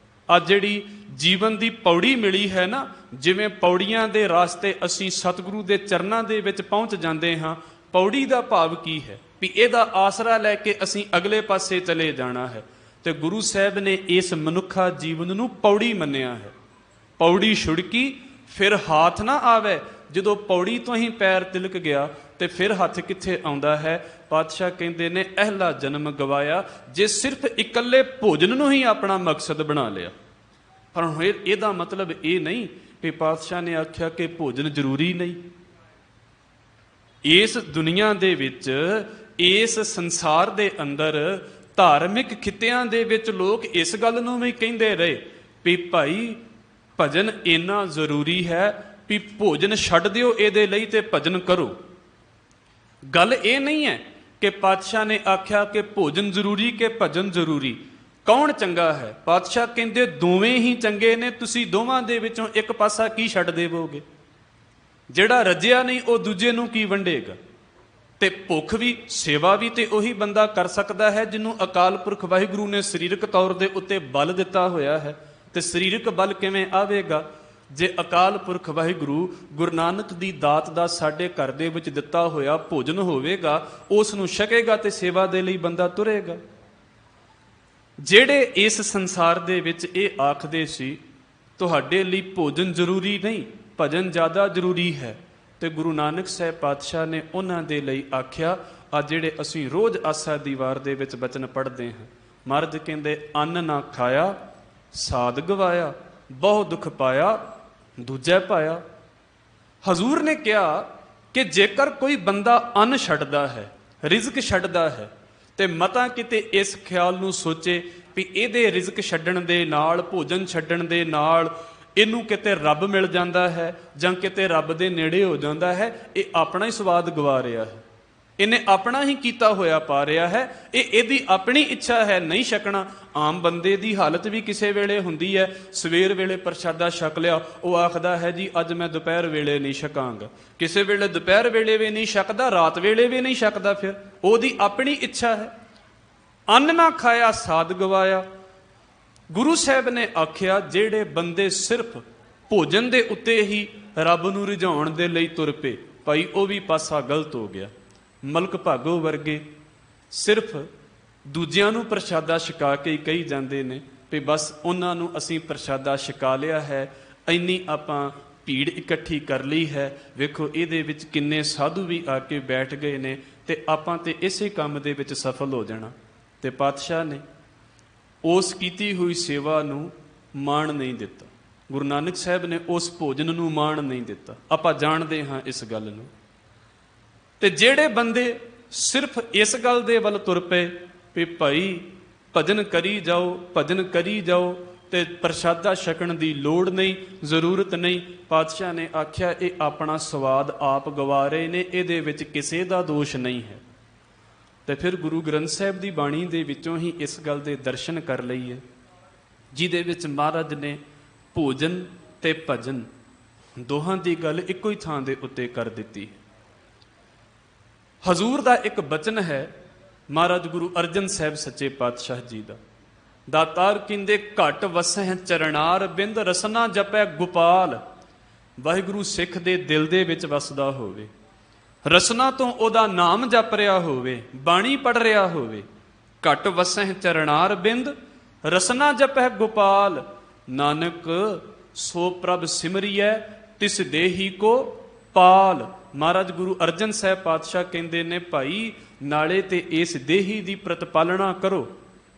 ਆ ਜਿਹੜੀ ਜੀਵਨ ਦੀ ਪੌੜੀ ਮਿਲੀ ਹੈ ਨਾ, ਜਿਵੇਂ ਪੌੜੀਆਂ ਦੇ ਰਾਸਤੇ ਅਸੀਂ ਸਤਿਗੁਰੂ ਦੇ ਚਰਨਾਂ ਦੇ ਵਿੱਚ ਪਹੁੰਚ ਜਾਂਦੇ ਹਾਂ। ਪੌੜੀ ਦਾ ਭਾਵ ਕੀ ਹੈ ਵੀ ਇਹਦਾ ਆਸਰਾ ਲੈ ਕੇ ਅਸੀਂ ਅਗਲੇ ਪਾਸੇ ਚਲੇ ਜਾਣਾ ਹੈ। ਤੇ ਗੁਰੂ ਸਾਹਿਬ ਨੇ ਇਸ ਮਨੁੱਖਾ ਜੀਵਨ ਨੂੰ ਪੌੜੀ ਮੰਨਿਆ ਹੈ। ਪੌੜੀ ਛੁੜਕੀ ਫਿਰ ਹਾਥ ਨਾ ਆਵੇ। ਜਦੋਂ ਪੌੜੀ ਤੋਂ ਹੀ ਪੈਰ ਤਿਲਕ ਗਿਆ ਤੇ ਫਿਰ ਹੱਥ ਕਿੱਥੇ ਆਉਂਦਾ ਹੈ? ਪਾਤਸ਼ਾਹ ਕਹਿੰਦੇ ਨੇ ਅਹਿਲਾ ਜਨਮ ਗਵਾਇਆ। ਜੇ ਸਿਰਫ ਇਕੱਲੇ ਭੋਜਨ ਨੂੰ ਹੀ ਆਪਣਾ ਮਕਸਦ ਬਣਾ ਲਿਆ। ਪਰ ਹੁਣ ਇਹਦਾ ਮਤਲਬ ਇਹ ਨਹੀਂ ਕਿ ਪਾਤਸ਼ਾਹ ਨੇ ਆਖਿਆ ਕਿ ਭੋਜਨ ਜ਼ਰੂਰੀ ਨਹੀਂ। ਇਸ ਦੁਨੀਆ ਦੇ ਵਿੱਚ, ਇਸ ਸੰਸਾਰ ਦੇ ਅੰਦਰ, ਧਾਰਮਿਕ ਖਿੱਤਿਆਂ ਦੇ ਵਿੱਚ ਲੋਕ ਇਸ ਗੱਲ ਨੂੰ ਵੀ ਕਹਿੰਦੇ ਰਹੇ ਵੀ ਭਾਈ ਭਜਨ ਇੰਨਾ ਜ਼ਰੂਰੀ ਹੈ ਵੀ ਭੋਜਨ ਛੱਡ ਦਿਓ ਇਹਦੇ ਲਈ ਤੇ ਭਜਨ ਕਰੋ। ਗੱਲ ਇਹ ਨਹੀਂ ਹੈ ਕਿ ਪਾਤਸ਼ਾਹ ਨੇ ਆਖਿਆ ਕਿ ਭੋਜਨ ਜ਼ਰੂਰੀ ਕਿ ਭਜਨ ਜ਼ਰੂਰੀ। ਕੌਣ ਚੰਗਾ ਹੈ? ਪਾਤਸ਼ਾਹ ਕਹਿੰਦੇ ਦੋਵੇਂ ਹੀ ਚੰਗੇ ਨੇ। ਤੁਸੀਂ ਦੋਵਾਂ ਦੇ ਵਿੱਚੋਂ ਇੱਕ ਪਾਸਾ ਕੀ ਛੱਡ ਦੇਵੋਗੇ? ਜਿਹੜਾ ਰੱਜਿਆ ਨਹੀਂ ਉਹ ਦੂਜੇ ਨੂੰ ਕੀ ਵੰਡੇਗਾ? ਤੇ ਭੁੱਖ ਵੀ, ਸੇਵਾ ਵੀ ਤੇ ਉਹੀ ਬੰਦਾ ਕਰ ਸਕਦਾ ਹੈ ਜਿਹਨੂੰ ਅਕਾਲ ਪੁਰਖ ਵਾਹਿਗੁਰੂ ਨੇ ਸਰੀਰਕ ਤੌਰ ਦੇ ਉੱਤੇ ਬਲ ਦਿੱਤਾ ਹੋਇਆ ਹੈ। ਤੇ ਸਰੀਰਕ ਬਲ ਕਿਵੇਂ ਆਵੇਗਾ? ਜੇ ਅਕਾਲ ਪੁਰਖ ਵਾਹਿਗੁਰੂ ਗੁਰੂ ਨਾਨਕ ਦੀ ਦਾਤ ਦਾ ਸਾਡੇ ਘਰ ਦੇ ਵਿੱਚ ਦਿੱਤਾ ਹੋਇਆ ਭੋਜਨ ਹੋਵੇਗਾ, ਉਸ ਨੂੰ ਛਕੇਗਾ ਤੇ ਸੇਵਾ ਦੇ ਲਈ ਬੰਦਾ ਤੁਰੇਗਾ। ਜਿਹੜੇ ਇਸ ਸੰਸਾਰ ਦੇ ਵਿੱਚ ਇਹ ਆਖਦੇ ਸੀ ਤੁਹਾਡੇ ਲਈ ਭੋਜਨ ਜ਼ਰੂਰੀ ਨਹੀਂ, ਭਜਨ ਜ਼ਿਆਦਾ ਜ਼ਰੂਰੀ ਹੈ, ਤੇ ਗੁਰੂ ਨਾਨਕ ਸਾਹਿਬ ਪਾਤਸ਼ਾਹ ਨੇ ਉਹਨਾਂ ਦੇ ਲਈ ਆਖਿਆ, ਆ ਜਿਹੜੇ ਅਸੀਂ ਰੋਜ਼ ਆਸਾ ਦੀ ਵਾਰ ਦੇ ਵਿੱਚ ਬਚਨ ਪੜ੍ਹਦੇ ਹਾਂ। ਮਹਾਰਾਜ ਕਹਿੰਦੇ ਅੰਨ ਨਾ ਖਾਇਆ ਸਾਧ ਗਵਾਇਆ, ਬਹੁ ਦੁੱਖ ਪਾਇਆ ਦੂਜੈ ਪਾਇਆ। ਹਜ਼ੂਰ ਨੇ ਕਿਹਾ ਕਿ ਜੇਕਰ ਕੋਈ ਬੰਦਾ ਅੰਨ ਛੱਡਦਾ ਹੈ, ਰਿਜ਼ਕ ਛੱਡਦਾ ਹੈ, ਤੇ ਮਤਾ ਕਿਤੇ ਇਸ ਖਿਆਲ ਨੂੰ ਸੋਚੇ ਵੀ ਇਹਦੇ ਰਿਜ਼ਕ ਛੱਡਣ ਦੇ ਨਾਲ, ਭੋਜਨ ਛੱਡਣ ਦੇ ਨਾਲ ਇਹਨੂੰ ਕਿਤੇ ਰੱਬ ਮਿਲ ਜਾਂਦਾ ਹੈ ਜਾਂ ਕਿਤੇ ਰੱਬ ਦੇ ਨੇੜੇ ਹੋ ਜਾਂਦਾ ਹੈ, ਇਹ ਆਪਣਾ ਹੀ ਸਵਾਦ ਗਵਾ ਰਿਹਾ ਹੈ। ਇਹਨੇ ਆਪਣਾ ਹੀ ਕੀਤਾ ਹੋਇਆ ਪਾ ਰਿਹਾ ਹੈ। ਇਹਦੀ ਆਪਣੀ ਇੱਛਾ ਹੈ ਨਹੀਂ ਛਕਣਾ। ਆਮ ਬੰਦੇ ਦੀ ਹਾਲਤ ਵੀ ਕਿਸੇ ਵੇਲੇ ਹੁੰਦੀ ਹੈ, ਸਵੇਰ ਵੇਲੇ ਪ੍ਰਸ਼ਾਦਾ ਛਕ ਲਿਆ, ਉਹ ਆਖਦਾ ਹੈ ਜੀ ਅੱਜ ਮੈਂ ਦੁਪਹਿਰ ਵੇਲੇ ਨਹੀਂ ਛਕਾਂਗਾ। ਕਿਸੇ ਵੇਲੇ ਦੁਪਹਿਰ ਵੇਲੇ ਵੀ ਨਹੀਂ ਛਕਦਾ, ਰਾਤ ਵੇਲੇ ਵੀ ਨਹੀਂ ਛਕਦਾ, ਫਿਰ ਉਹਦੀ ਆਪਣੀ ਇੱਛਾ ਹੈ। ਅੰਨ ਨਾ ਖਾਇਆ ਸਾਧ ਗਵਾਇਆ। ਗੁਰੂ ਸਾਹਿਬ ਨੇ ਆਖਿਆ ਜਿਹੜੇ ਬੰਦੇ ਸਿਰਫ ਭੋਜਨ ਦੇ ਉੱਤੇ ਹੀ ਰੱਬ ਨੂੰ ਰਿਝਾਉਣ ਦੇ ਲਈ ਤੁਰ ਪਏ, ਭਾਈ ਉਹ ਵੀ ਪਾਸਾ ਗਲਤ ਹੋ ਗਿਆ। ਮਲਕ ਭਾਗੋ ਵਰਗੇ ਸਿਰਫ ਦੂਜਿਆਂ ਨੂੰ ਪ੍ਰਸ਼ਾਦਾ ਛਕਾ ਕੇ ਹੀ ਕਹੀ ਜਾਂਦੇ ਨੇ ਵੀ ਬਸ ਉਹਨਾਂ ਨੂੰ ਅਸੀਂ ਪ੍ਰਸ਼ਾਦਾ ਛਕਾ ਲਿਆ ਹੈ, ਇੰਨੀ ਆਪਾਂ ਭੀੜ ਇਕੱਠੀ ਕਰ ਲਈ ਹੈ, ਵੇਖੋ ਇਹਦੇ ਵਿੱਚ ਕਿੰਨੇ ਸਾਧੂ ਵੀ ਆ ਕੇ ਬੈਠ ਗਏ ਨੇ ਤੇ ਆਪਾਂ ਤੇ ਇਸੇ ਕੰਮ ਦੇ ਵਿੱਚ ਸਫਲ ਹੋ ਜਾਣਾ। ਤੇ ਪਾਤਸ਼ਾਹ ਨੇ ਉਸ ਕੀਤੀ ਹੋਈ ਸੇਵਾ ਨੂੰ ਮਾਣ ਨਹੀਂ ਦਿੱਤਾ। ਗੁਰੂ ਨਾਨਕ ਸਾਹਿਬ ਨੇ ਉਸ ਭੋਜਨ ਨੂੰ ਮਾਣ ਨਹੀਂ ਦਿੱਤਾ। ਆਪਾਂ ਜਾਣਦੇ ਹਾਂ ਇਸ ਗੱਲ ਨੂੰ। ਤੇ ਜਿਹੜੇ ਬੰਦੇ ਸਿਰਫ ਇਸ ਗੱਲ ਦੇ ਵੱਲ ਤੁਰ ਪਏ ਵੀ ਭਾਈ ਭਜਨ ਕਰੀ ਜਾਓ, ਭਜਨ ਕਰੀ ਜਾਓ, ਤੇ ਪ੍ਰਸ਼ਾਦਾ ਛਕਣ ਦੀ ਲੋੜ ਨਹੀਂ, ਜ਼ਰੂਰਤ ਨਹੀਂ, ਪਾਤਸ਼ਾਹ ਨੇ ਆਖਿਆ ਇਹ ਆਪਣਾ ਸਵਾਦ ਆਪ ਗਵਾ ਰਹੇ ਨੇ, ਇਹਦੇ ਵਿੱਚ ਕਿਸੇ ਦਾ ਦੋਸ਼ ਨਹੀਂ ਹੈ। ਤੇ ਫਿਰ ਗੁਰੂ ਗ੍ਰੰਥ ਸਾਹਿਬ ਦੀ ਬਾਣੀ ਦੇ ਵਿੱਚੋਂ ਹੀ ਇਸ ਗੱਲ ਦੇ ਦਰਸ਼ਨ ਕਰ ਲਈਏ, ਜਿਹਦੇ ਵਿੱਚ ਮਹਾਰਾਜ ਨੇ ਭੋਜਨ ਤੇ ਭਜਨ ਦੋਹਾਂ ਦੀ ਗੱਲ ਇੱਕੋ ਹੀ ਥਾਂ ਦੇ ਉੱਤੇ ਕਰ ਦਿੱਤੀ। ਹਜ਼ੂਰ ਦਾ ਇੱਕ ਬਚਨ ਹੈ ਮਹਾਰਾਜ ਗੁਰੂ ਅਰਜਨ ਸਾਹਿਬ ਸੱਚੇ ਪਾਤਸ਼ਾਹ ਜੀ ਦਾ। ਦਾਤਾਰ ਕਹਿੰਦੇ ਘਟ ਵਸਹਿ ਚਰਨਾਰ ਬਿੰਦ ਰਸਨਾ ਜਪੈ ਗੋਪਾਲ। ਵਾਹਿਗੁਰੂ ਸਿੱਖ ਦੇ ਦਿਲ ਦੇ ਵਿੱਚ ਵਸਦਾ ਹੋਵੇ, ਰਸਨਾ ਤੋਂ ਉਹਦਾ ਨਾਮ ਜਪ ਰਿਹਾ ਹੋਵੇ, ਬਾਣੀ ਪੜ ਰਿਹਾ ਹੋਵੇ। ਘਟ ਵਸਹਿ ਚਰਨਾਰ ਬਿੰਦ ਰਸਨਾ ਜਪੈ ਗੋਪਾਲ। ਨਾਨਕ ਸੋ ਪ੍ਰਭ ਸਿਮਰਿਐ ਤਿਸ ਦੇਹੀ ਕੋ ਪਾਲ। ਮਹਾਰਾਜ ਗੁਰੂ ਅਰਜਨ ਸਾਹਿਬ ਪਾਤਸ਼ਾਹ ਕਹਿੰਦੇ ਨੇ, ਭਾਈ ਨਾਲੇ ਤੇ ਇਸ ਦੇਹੀ ਦੀ ਪ੍ਰਤਪਾਲਣਾ ਕਰੋ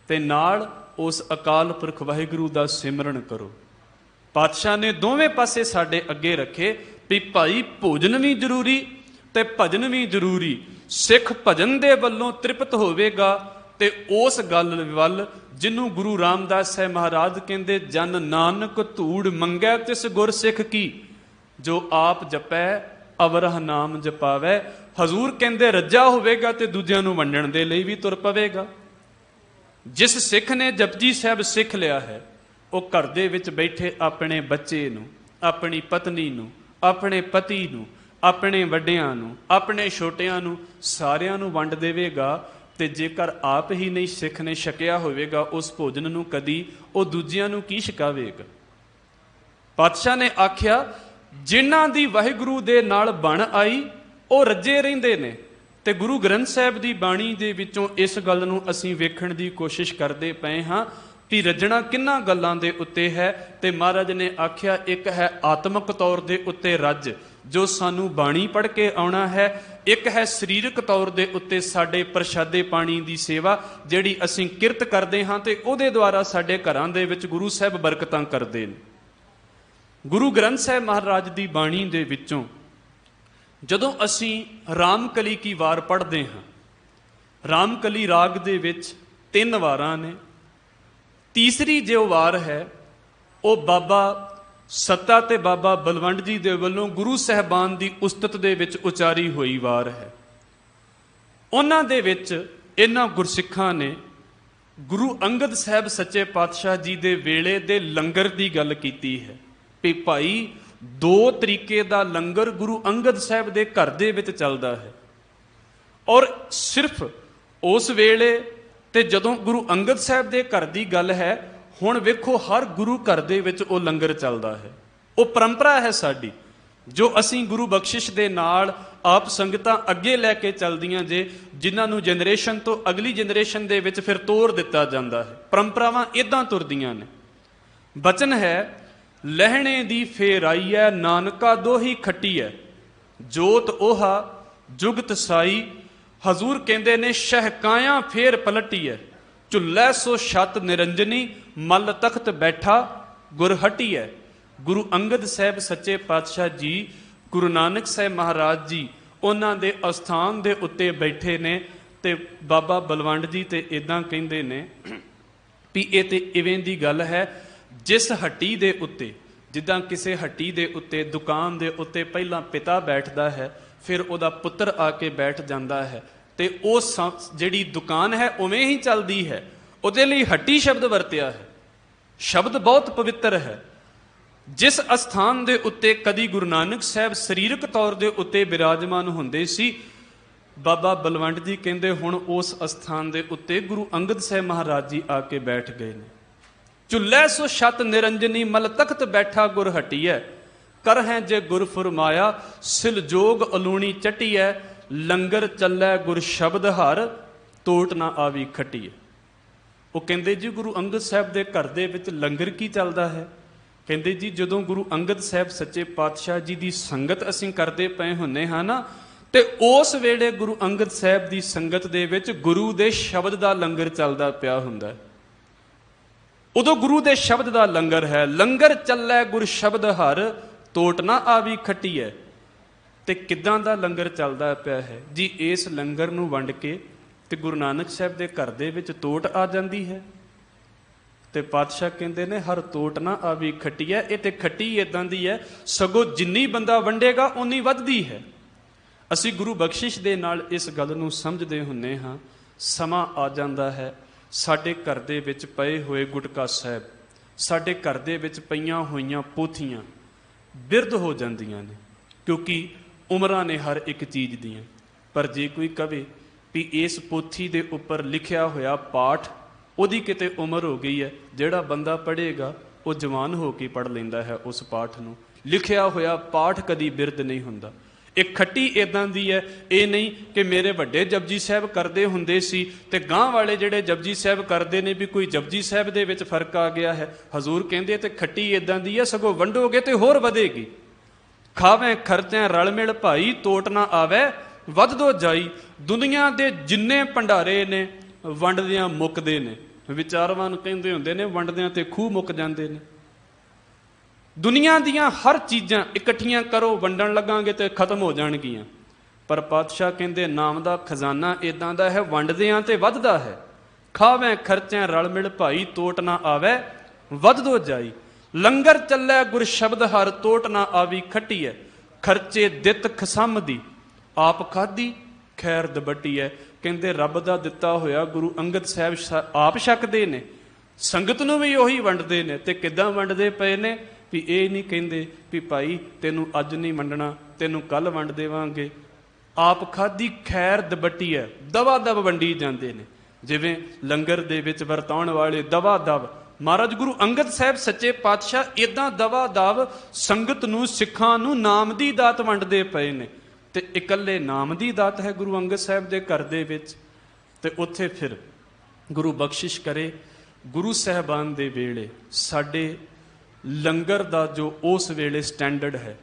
ਤੇ ਨਾਲ ਉਸ ਅਕਾਲ ਪੁਰਖ ਵਾਹਿਗੁਰੂ ਦਾ ਸਿਮਰਨ ਕਰੋ। ਪਾਤਸ਼ਾਹ ਨੇ ਦੋਵੇਂ ਪਾਸੇ ਸਾਡੇ ਅੱਗੇ ਰੱਖੇ ਵੀ ਭਾਈ ਭੋਜਨ ਵੀ ਜ਼ਰੂਰੀ ਤੇ ਭਜਨ ਵੀ ਜ਼ਰੂਰੀ। ਸਿੱਖ ਭਜਨ ਦੇ ਵੱਲੋਂ ਤ੍ਰਿਪਤ ਹੋਵੇਗਾ ਤੇ ਉਸ ਗੱਲ ਵੱਲ ਜਿਹਨੂੰ ਗੁਰੂ ਰਾਮਦਾਸ ਸਾਹਿਬ ਮਹਾਰਾਜ ਕਹਿੰਦੇ, ਜਨ ਨਾਨਕ ਧੂੜ ਮੰਗੈ ਤਿਸ ਗੁਰ ਸਿੱਖ ਕੀ, ਜੋ ਆਪ ਜਪੈ ਅਵਰਹ ਨਾਮ ਜਪਾਵੈ। ਹਜ਼ੂਰ ਕਹਿੰਦੇ ਰੱਜਾ ਹੋਵੇਗਾ ਤੇ ਦੂਜਿਆਂ ਨੂੰ ਵੰਡਣ ਦੇ ਲਈ ਵੀ ਤੁਰ ਪਵੇਗਾ। ਜਿਸ ਸਿੱਖ ਨੇ ਜਪਜੀ ਸਾਹਿਬ ਸਿੱਖ ਲਿਆ ਹੈ, ਉਹ ਘਰ ਦੇ ਵਿੱਚ ਬੈਠੇ ਆਪਣੇ ਬੱਚੇ ਨੂੰ, ਆਪਣੀ ਪਤਨੀ ਨੂੰ, ਆਪਣੇ ਪਤੀ ਨੂੰ, ਆਪਣੇ ਵੱਡਿਆਂ ਨੂੰ, ਆਪਣੇ ਛੋਟਿਆਂ ਨੂੰ, ਸਾਰਿਆਂ ਨੂੰ ਵੰਡ ਦੇਵੇਗਾ। ਤੇ ਜੇਕਰ ਆਪ ਹੀ ਨਹੀਂ ਸਿੱਖ ਨੇ ਛਕਿਆ ਹੋਵੇਗਾ ਉਸ ਭੋਜਨ ਨੂੰ ਕਦੀ, ਉਹ ਦੂਜਿਆਂ ਨੂੰ ਕੀ ਛਕਾਵੇਗਾ। ਪਾਤਸ਼ਾਹ ਨੇ ਆਖਿਆ, ਜਿਨ੍ਹਾਂ ਦੀ ਵਾਹਿਗੁਰੂ ਦੇ ਨਾਲ ਬਣ ਆਈ ਉਹ ਰੱਜੇ ਰਹਿੰਦੇ ਨੇ। ਤੇ ਗੁਰੂ ਗ੍ਰੰਥ ਸਾਹਿਬ ਦੀ ਬਾਣੀ ਦੇ ਵਿੱਚੋਂ ਇਸ ਗੱਲ ਨੂੰ ਅਸੀਂ ਵੇਖਣ ਦੀ ਕੋਸ਼ਿਸ਼ ਕਰਦੇ ਪਏ ਹਾਂ ਕਿ ਰੱਜਣਾ ਕਿੰਨਾਂ ਗੱਲਾਂ ਦੇ ਉੱਤੇ ਹੈ। ਤੇ ਮਹਾਰਾਜ ਨੇ ਆਖਿਆ, ਇੱਕ ਹੈ ਆਤਮਿਕ ਤੌਰ ਦੇ ਉੱਤੇ ਰੱਜ, ਜੋ ਸਾਨੂੰ ਬਾਣੀ ਪੜ੍ਹ ਕੇ ਆਉਣਾ ਹੈ। ਇੱਕ ਹੈ ਸਰੀਰਕ ਤੌਰ ਦੇ ਉੱਤੇ ਸਾਡੇ ਪ੍ਰਸ਼ਾਦੇ ਪਾਣੀ ਦੀ ਸੇਵਾ, ਜਿਹੜੀ ਅਸੀਂ ਕਿਰਤ ਕਰਦੇ ਹਾਂ ਤੇ ਉਹਦੇ ਦੁਆਰਾ ਸਾਡੇ ਘਰਾਂ ਦੇ ਵਿੱਚ ਗੁਰੂ ਸਾਹਿਬ ਬਰਕਤਾਂ ਕਰਦੇ ਨੇ। ਗੁਰੂ ਗ੍ਰੰਥ ਸਾਹਿਬ ਮਹਾਰਾਜ ਦੀ ਬਾਣੀ ਦੇ ਵਿੱਚੋਂ ਜਦੋਂ ਅਸੀਂ ਰਾਮਕਲੀ ਕੀ ਵਾਰ ਪੜ੍ਹਦੇ ਹਾਂ, ਰਾਮਕਲੀ ਰਾਗ ਦੇ ਵਿੱਚ 3 ਵਾਰਾਂ ਨੇ। ਤੀਸਰੀ ਜੋ ਵਾਰ ਹੈ ਉਹ ਬਾਬਾ ਸੱਤਾ ਤੇ ਬਾਬਾ ਬਲਵੰਡ ਜੀ ਦੇ ਵੱਲੋਂ ਗੁਰੂ ਸਾਹਿਬਾਨ ਦੀ ਉਸਤਤ ਦੇ ਵਿੱਚ ਉਚਾਰੀ ਹੋਈ ਵਾਰ ਹੈ। ਉਹਨਾਂ ਦੇ ਵਿੱਚ ਇਹਨਾਂ ਗੁਰਸਿੱਖਾਂ ਨੇ ਗੁਰੂ ਅੰਗਦ ਸਾਹਿਬ ਸੱਚੇ ਪਾਤਸ਼ਾਹ ਜੀ ਦੇ ਵੇਲੇ ਦੇ ਲੰਗਰ ਦੀ ਗੱਲ ਕੀਤੀ ਹੈ ਵੀ ਭਾਈ 2 ਤਰੀਕੇ ਦਾ ਲੰਗਰ ਗੁਰੂ ਅੰਗਦ ਸਾਹਿਬ ਦੇ ਘਰ ਦੇ ਵਿੱਚ ਚੱਲਦਾ ਹੈ। ਔਰ ਸਿਰਫ ਉਸ ਵੇਲੇ ਤੇ ਜਦੋਂ ਗੁਰੂ ਅੰਗਦ ਸਾਹਿਬ ਦੇ ਘਰ ਦੀ ਗੱਲ ਹੈ, ਹੁਣ ਵੇਖੋ ਹਰ ਗੁਰੂ ਘਰ ਦੇ ਵਿੱਚ ਉਹ ਲੰਗਰ ਚੱਲਦਾ ਹੈ। ਉਹ ਪਰੰਪਰਾ ਹੈ ਸਾਡੀ, ਜੋ ਅਸੀਂ ਗੁਰੂ ਬਖਸ਼ਿਸ਼ ਦੇ ਨਾਲ ਆਪ ਸੰਗਤਾਂ ਅੱਗੇ ਲੈ ਕੇ ਚੱਲਦੀਆਂ ਜੇ, ਜਿਨ੍ਹਾਂ ਨੂੰ ਜਨਰੇਸ਼ਨ ਤੋਂ ਅਗਲੀ ਜਨਰੇਸ਼ਨ ਦੇ ਵਿੱਚ ਫਿਰ ਤੋਰ ਦਿੱਤਾ ਜਾਂਦਾ ਹੈ। ਪਰੰਪਰਾਵਾਂ ਇਦਾਂ ਤੁਰਦੀਆਂ ਨੇ। ਬਚਨ ਹੈ, ਲਹਿਣੇ ਦੀ ਫੇਰ ਆਈ ਹੈ ਨਾਨਕਾ ਦੋਹੀ ਖੱਟੀ ਹੈ, ਜੋਤ 오ਹਾ ਜੁਗਤ ਸਾਈ। ਹਜ਼ੂਰ ਕਹਿੰਦੇ ਨੇ, ਸ਼ਹਿਕਾਇਆ ਫੇਰ ਪਲਟੀ ਹੈ, ਝੁੱਲੈ ਸੋ ਛਤ ਨਿਰੰਜਨੀ, ਮਲ ਤਖਤ ਬੈਠਾ ਗੁਰ ਹਟੀ ਹੈ। ਗੁਰੂ ਅੰਗਦ ਸਾਹਿਬ ਸੱਚੇ ਪਾਤਸ਼ਾਹ ਜੀ, ਗੁਰੂ ਨਾਨਕ ਸਾਹਿਬ ਮਹਾਰਾਜ ਜੀ ਉਹਨਾਂ ਦੇ ਅਸਥਾਨ ਦੇ ਉੱਤੇ ਬੈਠੇ ਨੇ ਤੇ ਬਾਬਾ ਬਲਵੰਡ ਜੀ ਤੇ ਇਦਾਂ ਕਹਿੰਦੇ ਨੇ ਵੀ ਇਹ ਤੇ ਇਵੇਂ ਦੀ ਗੱਲ ਹੈ, ਜਿਸ ਹੱਟੀ ਦੇ ਉੱਤੇ, ਜਿੱਦਾਂ ਕਿਸੇ ਹੱਟੀ ਦੇ ਉੱਤੇ ਦੁਕਾਨ ਦੇ ਉੱਤੇ ਪਹਿਲਾਂ ਪਿਤਾ ਬੈਠਦਾ ਹੈ, ਫਿਰ ਉਹਦਾ ਪੁੱਤਰ ਆ ਕੇ ਬੈਠ ਜਾਂਦਾ ਹੈ ਤੇ ਉਹ ਜਿਹੜੀ ਦੁਕਾਨ ਹੈ ਉਵੇਂ ਹੀ ਚੱਲਦੀ ਹੈ। ਉਹਦੇ ਲਈ ਹੱਟੀ ਸ਼ਬਦ ਵਰਤਿਆ ਹੈ। ਸ਼ਬਦ ਬਹੁਤ ਪਵਿੱਤਰ ਹੈ। ਜਿਸ ਅਸਥਾਨ ਦੇ ਉੱਤੇ ਕਦੀ ਗੁਰੂ ਨਾਨਕ ਸਾਹਿਬ ਸਰੀਰਕ ਤੌਰ ਦੇ ਉੱਤੇ ਬਿਰਾਜਮਾਨ ਹੁੰਦੇ ਸੀ, ਬਾਬਾ ਬਲਵੰਡ ਜੀ ਕਹਿੰਦੇ ਹੁਣ ਉਸ ਅਸਥਾਨ ਦੇ ਉੱਤੇ ਗੁਰੂ ਅੰਗਦ ਸਾਹਿਬ ਮਹਾਰਾਜ ਜੀ ਆ ਕੇ ਬੈਠ ਗਏ ਨੇ। ਝੁੱਲੈ ਸੋ ਛਤ ਨਿਰੰਜਨੀ, ਮਲ ਤਖਤ ਬੈਠਾ ਗੁਰ ਹਟੀਐ, ਕਰ ਹੈ ਜੇ ਗੁਰ ਫਰਮਾਇਆ, ਸਿਲ ਜੋਗ ਅਲੂਣੀ ਚਟੀਐ, ਲੰਗਰ ਚੱਲੈ ਗੁਰ ਸ਼ਬਦ ਹਰ, ਤੋਟ ਨਾ ਆਵੀ ਖਟੀਐ। ਉਹ ਕਹਿੰਦੇ ਜੀ ਗੁਰੂ ਅੰਗਦ ਸਾਹਿਬ ਦੇ ਘਰ ਦੇ ਵਿੱਚ ਲੰਗਰ ਕੀ ਚੱਲਦਾ ਹੈ? ਕਹਿੰਦੇ ਜੀ ਜਦੋਂ ਗੁਰੂ ਅੰਗਦ ਸਾਹਿਬ ਸੱਚੇ ਪਾਤਸ਼ਾਹ ਜੀ ਦੀ ਸੰਗਤ ਅਸੀਂ ਕਰਦੇ ਪਏ ਹੁੰਨੇ ਹਾਂ ਨਾ, ਤੇ ਉਸ ਵੇਲੇ ਗੁਰੂ ਅੰਗਦ ਸਾਹਿਬ ਦੀ ਸੰਗਤ ਦੇ ਵਿੱਚ ਗੁਰੂ ਦੇ ਸ਼ਬਦ ਦਾ ਲੰਗਰ ਚੱਲਦਾ ਪਿਆ ਹੁੰਦਾ ਹੈ। ਉਦੋਂ ਗੁਰੂ ਦੇ ਸ਼ਬਦ ਦਾ ਲੰਗਰ ਹੈ। ਲੰਗਰ ਚੱਲੈ ਗੁਰ ਸ਼ਬਦ ਹਰ, ਤੋਟ ਨਾ ਆਵੀ ਖਟੀਐ। ਤੇ ਕਿੱਦਾਂ ਦਾ ਲੰਗਰ ਚੱਲਦਾ ਪਿਆ ਹੈ ਜੀ? ਇਸ ਲੰਗਰ ਨੂੰ ਵੰਡ ਕੇ ਤੇ ਗੁਰੂ ਨਾਨਕ ਸਾਹਿਬ ਦੇ ਘਰ ਦੇ ਵਿੱਚ ਤੋਟ ਆ ਜਾਂਦੀ ਹੈ। ਤੇ ਪਾਤਸ਼ਾਹ ਕਹਿੰਦੇ ਨੇ, ਹਰ ਤੋਟ ਨਾ ਆਵੀ ਖਟੀਐ। ਇਹ ਤੇ ਖੱਟੀ ਇਦਾਂ ਦੀ ਹੈ, ਸਗੋਂ ਜਿੰਨੀ ਬੰਦਾ ਵੰਡੇਗਾ ਉਨੀ ਵੱਧਦੀ ਹੈ। ਅਸੀਂ ਗੁਰੂ ਬਖਸ਼ਿਸ਼ ਦੇ ਨਾਲ ਇਸ ਗੱਲ ਨੂੰ ਸਮਝਦੇ ਹੁੰਨੇ ਹਾਂ। ਸਮਾਂ ਆ ਜਾਂਦਾ ਹੈ, ਸਾਡੇ ਘਰ ਦੇ ਵਿੱਚ ਪਏ ਹੋਏ ਗੁਟਕਾ ਸਾਹਿਬ, ਸਾਡੇ ਘਰ ਦੇ ਵਿੱਚ ਪਈਆਂ ਹੋਈਆਂ ਪੋਥੀਆਂ ਬਿਰਧ ਹੋ ਜਾਂਦੀਆਂ ਨੇ, ਕਿਉਂਕਿ ਉਮਰਾਂ ਨੇ ਹਰ ਇੱਕ ਚੀਜ਼ ਦੀਆਂ। ਪਰ ਜੇ ਕੋਈ ਕਵੇ ਵੀ ਇਸ ਪੋਥੀ ਦੇ ਉੱਪਰ ਲਿਖਿਆ ਹੋਇਆ ਪਾਠ, ਉਹਦੀ ਕਿਤੇ ਉਮਰ ਹੋ ਗਈ ਹੈ, ਜਿਹੜਾ ਬੰਦਾ ਪੜ੍ਹੇਗਾ ਉਹ ਜਵਾਨ ਹੋ ਕੇ ਪੜ੍ਹ ਲੈਂਦਾ ਹੈ ਉਸ ਪਾਠ ਨੂੰ। ਲਿਖਿਆ ਹੋਇਆ ਪਾਠ ਕਦੀ ਬਿਰਧ ਨਹੀਂ ਹੁੰਦਾ। ਇਹ ਖੱਟੀ ਇਦਾਂ ਦੀ ਹੈ, ਇਹ ਨਹੀਂ ਕਿ ਮੇਰੇ ਵੱਡੇ ਜਪਜੀ ਸਾਹਿਬ ਕਰਦੇ ਹੁੰਦੇ ਸੀ ਤੇ ਗਾਂਹ ਵਾਲੇ ਜਿਹੜੇ ਜਪਜੀ ਸਾਹਿਬ ਕਰਦੇ ਨੇ ਵੀ ਕੋਈ ਜਪਜੀ ਸਾਹਿਬ ਦੇ ਵਿੱਚ ਫਰਕ ਆ ਗਿਆ ਹੈ। ਹਜ਼ੂਰ ਕਹਿੰਦੇ ਤੇ ਖੱਟੀ ਇਦਾਂ ਦੀ ਹੈ, ਸਗੋਂ ਵੰਡੋਗੇ ਤੇ ਹੋਰ ਵਧੇਗੀ। ਖਾਵੇਂ ਖਰਚਿਆਂ ਰਲ ਮਿਲ ਭਾਈ, ਤੋਟ ਨਾ ਆਵੇ ਵੱਧਦੋ ਜਾਈ। ਦੁਨੀਆ ਦੇ ਜਿੰਨੇ ਭੰਡਾਰੇ ਨੇ ਵੰਡਦਿਆਂ ਮੁੱਕਦੇ ਨੇ। ਵਿਚਾਰਵਾਨ ਕਹਿੰਦੇ ਹੁੰਦੇ ਨੇ ਵੰਡਦਿਆਂ ਤੇ ਖੂਹ ਮੁੱਕ ਜਾਂਦੇ ਨੇ। ਦੁਨੀਆ ਦੀਆਂ ਹਰ ਚੀਜ਼ਾਂ ਇਕੱਠੀਆਂ ਕਰੋ, ਵੰਡਣ ਲੱਗਾਂਗੇ ਤੇ ਖਤਮ ਹੋ ਜਾਣਗੀਆਂ। ਪਰ ਪਾਤਸ਼ਾਹ ਕਹਿੰਦੇ ਨਾਮ ਦਾ ਖਜ਼ਾਨਾ ਇਦਾਂ ਦਾ ਹੈ, ਵੰਡਦਿਆਂ ਤੇ ਵੱਧਦਾ ਹੈ। ਖਾਵੇਂ ਖਰਚਿਆਂ ਰਲ ਮਿਲ ਭਾਈ, ਤੋਟ ਨਾ ਆਵੇ ਵੱਧਦੋ ਜਾਈ। ਲੰਗਰ ਚੱਲੇ ਗੁਰ ਸ਼ਬਦ ਹਰ, ਤੋਟ ਨਾ ਆਵੀ ਖੱਟੀ ਹੈ। ਖਰਚੇ ਦਿੱਤ ਖਸਮ ਦੀ, ਆਪ ਖਾਧੀ ਖੈਰ ਦਬੱਟੀ ਹੈ। ਕਹਿੰਦੇ ਰੱਬ ਦਾ ਦਿੱਤਾ ਹੋਇਆ ਗੁਰੂ ਅੰਗਦ ਸਾਹਿਬ ਆਪ ਛਕਦੇ ਨੇ, ਸੰਗਤ ਨੂੰ ਵੀ ਉਹੀ ਵੰਡਦੇ ਨੇ। ਤੇ ਕਿੱਦਾਂ ਵੰਡਦੇ ਪਏ ਨੇ ਵੀ ਇਹ ਨਹੀਂ ਕਹਿੰਦੇ ਵੀ ਭਾਈ ਤੈਨੂੰ ਅੱਜ ਨਹੀਂ ਵੰਡਣਾ, ਤੈਨੂੰ ਕੱਲ ਵੰਡ ਦੇਵਾਂਗੇ। ਆਪ ਖਾਧੀ ਖੈਰ ਦਬੱਟੀ ਹੈ, ਦਵਾ ਦਵ ਵੰਡੀ ਜਾਂਦੇ ਨੇ। ਜਿਵੇਂ ਲੰਗਰ ਦੇ ਵਿੱਚ ਵਰਤਾਉਣ ਵਾਲੇ ਦਵਾ ਦਵ, ਮਹਾਰਾਜ ਗੁਰੂ ਅੰਗਦ ਸਾਹਿਬ ਸੱਚੇ ਪਾਤਸ਼ਾਹ ਇਦਾਂ ਦਵਾ ਦਵ ਸੰਗਤ ਨੂੰ, ਸਿੱਖਾਂ ਨੂੰ ਨਾਮ ਦੀ ਦਾਤ ਵੰਡਦੇ ਪਏ ਨੇ। ਤੇ ਇਕੱਲੇ ਨਾਮ ਦੀ ਦਾਤ ਹੈ ਗੁਰੂ ਅੰਗਦ ਸਾਹਿਬ ਦੇ ਘਰ ਦੇ ਵਿੱਚ। ਤੇ ਉੱਥੇ ਫਿਰ ਗੁਰੂ ਬਖਸ਼ਿਸ਼ ਕਰੇ, ਗੁਰੂ ਸਾਹਿਬਾਨ ਦੇ ਵੇਲੇ ਸਾਡੇ ਲੰਗਰ ਦਾ ਜੋ ਉਸ ਵੇਲੇ ਸਟੈਂਡਰਡ ਹੈ,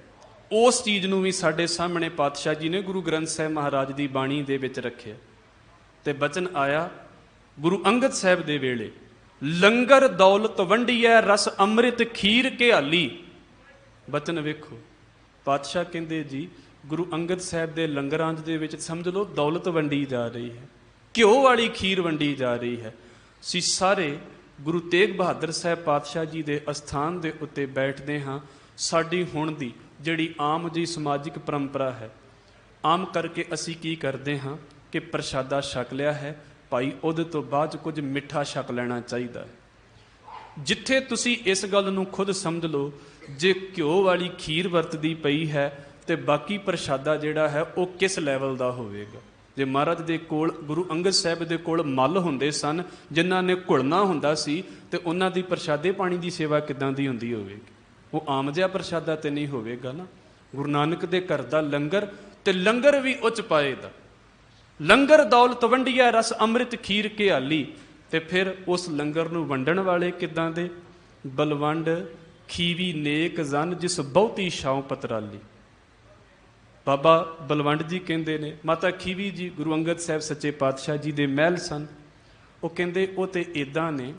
ਉਸ ਚੀਜ਼ ਨੂੰ ਵੀ ਸਾਡੇ ਸਾਹਮਣੇ ਪਾਤਸ਼ਾਹ ਜੀ ਨੇ ਗੁਰੂ ਗ੍ਰੰਥ ਸਾਹਿਬ ਮਹਾਰਾਜ ਦੀ ਬਾਣੀ ਦੇ ਵਿੱਚ ਰੱਖਿਆ। ਤੇ ਬਚਨ ਆਇਆ ਗੁਰੂ ਅੰਗਦ ਸਾਹਿਬ ਦੇ ਵੇਲੇ, ਲੰਗਰ ਦੌਲਤ ਵੰਡੀਐ ਰਸ ਅੰਮ੍ਰਿਤ ਖੀਰ ਘਿਆਲੀ। ਬਚਨ ਵੇਖੋ, ਪਾਤਸ਼ਾਹ ਕਹਿੰਦੇ ਜੀ ਗੁਰੂ ਅੰਗਦ ਸਾਹਿਬ ਦੇ ਲੰਗਰਾਂ ਦੇ ਵਿੱਚ ਸਮਝ ਲਓ ਦੌਲਤ ਵੰਡੀ ਜਾ ਰਹੀ ਹੈ, ਘਿਓ ਵਾਲੀ ਖੀਰ ਵੰਡੀ ਜਾ ਰਹੀ ਹੈ। ਅਸੀਂ ਸਾਰੇ ਗੁਰੂ ਤੇਗ ਬਹਾਦਰ ਸਾਹਿਬ ਪਾਤਸ਼ਾਹ ਜੀ ਦੇ ਅਸਥਾਨ ਦੇ ਉੱਤੇ ਬੈਠਦੇ ਹਾਂ। ਸਾਡੀ ਹੁਣ ਦੀ ਜਿਹੜੀ ਆਮ ਜੀ ਸਮਾਜਿਕ ਪਰੰਪਰਾ ਹੈ, ਆਮ ਕਰਕੇ ਅਸੀਂ ਕੀ ਕਰਦੇ ਹਾਂ ਕਿ ਪ੍ਰਸ਼ਾਦਾ ਛਕ ਲਿਆ ਹੈ ਭਾਈ, ਉਹਦੇ ਤੋਂ ਬਾਅਦ ਕੁਝ ਮਿੱਠਾ ਛਕ ਲੈਣਾ ਚਾਹੀਦਾ ਹੈ। ਜਿੱਥੇ ਤੁਸੀਂ ਇਸ ਗੱਲ ਨੂੰ ਖੁਦ ਸਮਝ ਲਓ, ਜੇ ਘਿਓ ਵਾਲੀ ਖੀਰ ਵਰਤਦੀ ਪਈ ਹੈ ਤੇ ਬਾਕੀ ਪ੍ਰਸ਼ਾਦਾ ਜਿਹੜਾ ਹੈ ਉਹ ਕਿਸ ਲੈਵਲ ਦਾ ਹੋਵੇਗਾ। ਜੇ ਮਹਾਰਾਜ ਦੇ ਕੋਲ, ਗੁਰੂ ਅੰਗਦ ਸਾਹਿਬ ਦੇ ਕੋਲ ਮੱਲ ਹੁੰਦੇ ਸਨ ਜਿਨ੍ਹਾਂ ਨੇ ਘੁਲਣਾ ਹੁੰਦਾ ਸੀ, ਤੇ ਉਹਨਾਂ ਦੀ ਪ੍ਰਸ਼ਾਦੇ ਪਾਣੀ ਦੀ ਸੇਵਾ ਕਿੱਦਾਂ ਦੀ ਹੁੰਦੀ ਹੋਵੇਗੀ। ਉਹ ਆਮ ਜਿਹਾ ਪ੍ਰਸ਼ਾਦਾ ਤੇ ਨਹੀਂ ਹੋਵੇਗਾ ਨਾ। ਗੁਰੂ ਨਾਨਕ ਦੇ ਘਰ ਦਾ ਲੰਗਰ, ਤੇ ਲੰਗਰ ਵੀ ਉੱਚ ਪਾਏ ਦਾ। ਲੰਗਰ ਦੌਲਤ ਵੰਡੀਆ ਰਸ ਅੰਮ੍ਰਿਤ ਖੀਰ ਘਿਆਲੀ। ਤੇ ਫਿਰ ਉਸ ਲੰਗਰ ਨੂੰ ਵੰਡਣ ਵਾਲੇ ਕਿੱਦਾਂ ਦੇ? ਬਲਵੰਡ ਖੀਵੀ ਨੇਕ ਜਨ ਜਿਸ ਬਹੁਤੀ ਛਾਉ ਪਤਰਾਲੀ। ਬਾਬਾ ਬਲਵੰਡ ਜੀ ਕਹਿੰਦੇ ਨੇ, ਮਾਤਾ ਖੀਵੀ ਜੀ ਗੁਰੂ ਅੰਗਦ ਸਾਹਿਬ ਸੱਚੇ ਪਾਤਸ਼ਾਹ ਜੀ ਦੇ ਮਹਿਲ ਸਨ। ਉਹ ਕਹਿੰਦੇ ਉਹ ਤੇ ਇਦਾਂ ਨੇ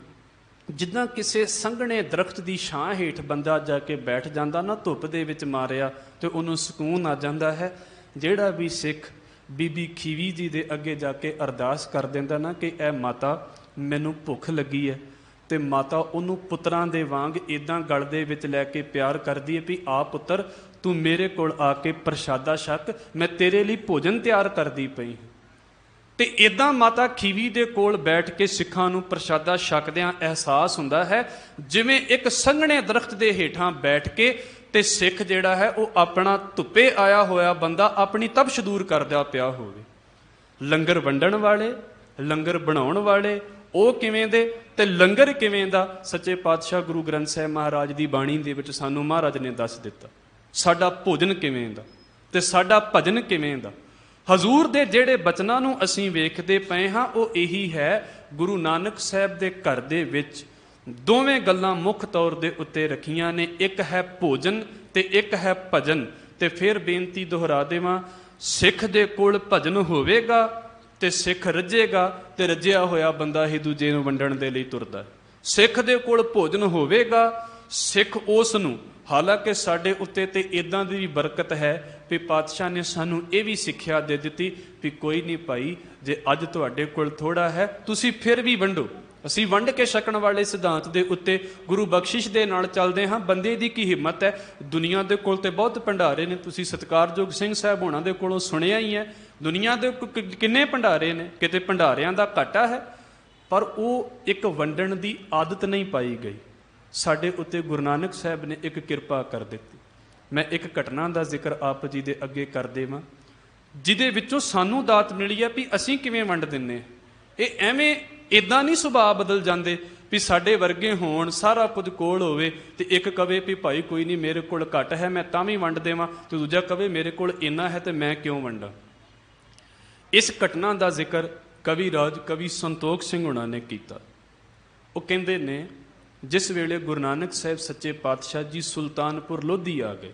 ਜਿੱਦਾਂ ਕਿਸੇ ਸੰਘਣੇ ਦਰਖਤ ਦੀ ਛਾਂ ਹੇਠ ਬੰਦਾ ਜਾ ਕੇ ਬੈਠ ਜਾਂਦਾ ਨਾ, ਧੁੱਪ ਦੇ ਵਿੱਚ ਮਾਰਿਆ, ਤੇ ਉਹਨੂੰ ਸਕੂਨ ਆ ਜਾਂਦਾ ਹੈ। ਜਿਹੜਾ ਵੀ ਸਿੱਖ ਬੀਬੀ ਖੀਵੀ ਜੀ ਦੇ ਅੱਗੇ ਜਾ ਕੇ ਅਰਦਾਸ ਕਰ ਦਿੰਦਾ ਨਾ ਕਿ ਇਹ ਮਾਤਾ ਮੈਨੂੰ ਭੁੱਖ ਲੱਗੀ ਹੈ, ਤੇ ਮਾਤਾ ਉਹਨੂੰ ਪੁੱਤਰਾਂ ਦੇ ਵਾਂਗ ਇਦਾਂ ਗਲ ਦੇ ਵਿੱਚ ਲੈ ਕੇ ਪਿਆਰ ਕਰਦੀ ਹੈ ਵੀ ਆ ਪੁੱਤਰ ਤੂੰ ਮੇਰੇ ਕੋਲ ਆ ਕੇ ਪ੍ਰਸ਼ਾਦਾ ਛਕ, ਮੈਂ ਤੇਰੇ ਲਈ ਭੋਜਨ ਤਿਆਰ ਕਰਦੀ ਪਈ ਹਾਂ। ਤੇ ਇਦਾਂ ਮਾਤਾ ਖੀਵੀ ਦੇ ਕੋਲ ਬੈਠ ਕੇ ਸਿੱਖਾਂ ਨੂੰ ਪ੍ਰਸ਼ਾਦਾ ਛਕਦਿਆਂ ਅਹਿਸਾਸ ਹੁੰਦਾ ਹੈ ਜਿਵੇਂ ਇੱਕ ਸੰਘਣੇ ਦਰਖਤ ਦੇ ਹੇਠਾਂ ਬੈਠ ਕੇ ਤੇ ਸਿੱਖ ਜਿਹੜਾ ਹੈ ਉਹ ਆਪਣਾ ਧੁੱਪੇ ਆਇਆ ਹੋਇਆ ਬੰਦਾ ਆਪਣੀ ਤਪਸ਼ ਦੂਰ ਕਰਦਾ ਪਿਆ ਹੋਵੇ। ਲੰਗਰ ਵੰਡਣ ਵਾਲੇ, ਲੰਗਰ ਬਣਾਉਣ ਵਾਲੇ ਉਹ ਕਿਵੇਂ ਦੇ ਤੇ ਲੰਗਰ ਕਿਵੇਂ ਦਾ, ਸੱਚੇ ਪਾਤਸ਼ਾਹ ਗੁਰੂ ਗ੍ਰੰਥ ਸਾਹਿਬ ਮਹਾਰਾਜ ਦੀ ਬਾਣੀ ਦੇ ਵਿੱਚ ਸਾਨੂੰ ਮਹਾਰਾਜ ਨੇ ਦੱਸ ਦਿੱਤਾ। ਸਾਡਾ ਭੋਜਨ ਕਿਵੇਂ ਦਾ ਤੇ ਸਾਡਾ ਭਜਨ ਕਿਵੇਂ ਦਾ। ਹਜ਼ੂਰ ਦੇ ਜਿਹੜੇ ਬਚਨਾਂ ਨੂੰ ਅਸੀਂ ਵੇਖਦੇ ਪਏ ਹਾਂ ਉਹ ਇਹੀ ਹੈ। ਗੁਰੂ ਨਾਨਕ ਸਾਹਿਬ ਦੇ ਘਰ ਦੇ ਵਿੱਚ ਦੋਵੇਂ ਗੱਲਾਂ ਮੁੱਖ ਤੌਰ ਦੇ ਉੱਤੇ ਰੱਖੀਆਂ ਨੇ, ਇੱਕ ਹੈ ਭੋਜਨ ਤੇ ਇੱਕ ਹੈ ਭਜਨ। ਤੇ ਫਿਰ ਬੇਨਤੀ ਦੁਹਰਾ ਦੇਵਾਂ, ਸਿੱਖ ਦੇ ਕੋਲ ਭਜਨ ਹੋਵੇਗਾ ਤੇ ਸਿੱਖ ਰੱਜੇਗਾ, ਤੇ ਰੱਜਿਆ ਹੋਇਆ ਬੰਦਾ ਹੀ ਦੂਜੇ ਨੂੰ ਵੰਡਣ ਦੇ ਲਈ ਤੁਰਦਾ। ਸਿੱਖ ਦੇ ਕੋਲ ਭੋਜਨ ਹੋਵੇਗਾ, ਸਿੱਖ ਉਸ ਨੂੰ, ਹਾਲਾਂਕਿ ਸਾਡੇ ਉੱਤੇ ਤੇ ਇਦਾਂ ਦੀ ਵੀ ਬਰਕਤ ਹੈ ਵੀ ਪਾਤਸ਼ਾਹ ਨੇ ਸਾਨੂੰ ਇਹ ਵੀ ਸਿੱਖਿਆ ਦੇ ਦਿੱਤੀ ਵੀ ਕੋਈ ਨਹੀਂ ਭਾਈ, ਜੇ ਅੱਜ ਤੁਹਾਡੇ ਕੋਲ ਥੋੜਾ ਹੈ ਤੁਸੀਂ ਫਿਰ ਵੀ ਵੰਡੋ। ਅਸੀਂ ਵੰਡ ਕੇ ਛਕਣ ਵਾਲੇ ਸਿਧਾਂਤ ਦੇ ਉੱਤੇ ਗੁਰੂ ਬਖਸ਼ਿਸ਼ ਦੇ ਨਾਲ ਚੱਲਦੇ ਹਾਂ। ਬੰਦੇ ਦੀ ਕੀ ਹਿੰਮਤ ਹੈ, ਦੁਨੀਆ ਦੇ ਕੋਲ ਤੇ ਬਹੁਤ ਭੰਡਾਰੇ ਨੇ। ਤੁਸੀਂ ਸਤਿਕਾਰਯੋਗ ਸਿੰਘ ਸਾਹਿਬ ਹੋਣਾ ਦੇ ਕੋਲੋਂ ਸੁਣਿਆ ਹੀ ਹੈ, ਦੁਨੀਆ ਦੇ ਕਿੰਨੇ ਭੰਡਾਰੇ ਨੇ, ਕਿਤੇ ਭੰਡਾਰਿਆਂ ਦਾ ਘਾਟਾ ਹੈ, ਪਰ ਉਹ ਇੱਕ ਵੰਡਣ ਦੀ ਆਦਤ ਨਹੀਂ ਪਾਈ ਗਈ। ਸਾਡੇ ਉੱਤੇ ਗੁਰੂ ਨਾਨਕ ਸਾਹਿਬ ਨੇ ਇੱਕ ਕਿਰਪਾ ਕਰ ਦਿੱਤੀ। ਮੈਂ ਇੱਕ ਘਟਨਾ ਦਾ ਜ਼ਿਕਰ ਆਪ ਜੀ ਦੇ ਅੱਗੇ ਕਰ ਦੇਵਾਂ, ਜਿਹਦੇ ਵਿੱਚੋਂ ਸਾਨੂੰ ਦਾਤ ਮਿਲੀ ਹੈ ਵੀ ਅਸੀਂ ਕਿਵੇਂ ਵੰਡ ਦਿੰਨੇ। ਇਹ ਐਵੇਂ ਇਦਾਂ ਨਹੀਂ ਸੁਭਾਅ ਬਦਲ ਜਾਂਦੇ ਵੀ ਸਾਡੇ ਵਰਗੇ ਹੋਣ, ਸਾਰਾ ਕੁਝ ਕੋਲ ਹੋਵੇ, ਤੇ ਇੱਕ ਕਵੇ ਵੀ ਭਾਈ ਕੋਈ ਨਹੀਂ ਮੇਰੇ ਕੋਲ ਘੱਟ ਹੈ ਮੈਂ ਤਾਂ ਵੀ ਵੰਡ ਦੇਵਾਂ, ਤੇ ਦੂਜਾ ਕਵੇ ਮੇਰੇ ਕੋਲ ਇੰਨਾ ਹੈ ਤੇ ਮੈਂ ਕਿਉਂ ਵੰਡਾਂ। ਇਸ ਘਟਨਾ ਦਾ ਜ਼ਿਕਰ ਕਵੀ ਰਾਜ ਕਵੀ ਸੰਤੋਖ ਸਿੰਘ ਹੁਣਾਂ ਨੇ ਕੀਤਾ। ਉਹ ਕਹਿੰਦੇ ਨੇ ਜਿਸ ਵੇਲੇ ਗੁਰੂ ਨਾਨਕ ਸਾਹਿਬ ਸੱਚੇ ਪਾਤਸ਼ਾਹ ਜੀ ਸੁਲਤਾਨਪੁਰ ਲੋਧੀ ਆ ਗਏ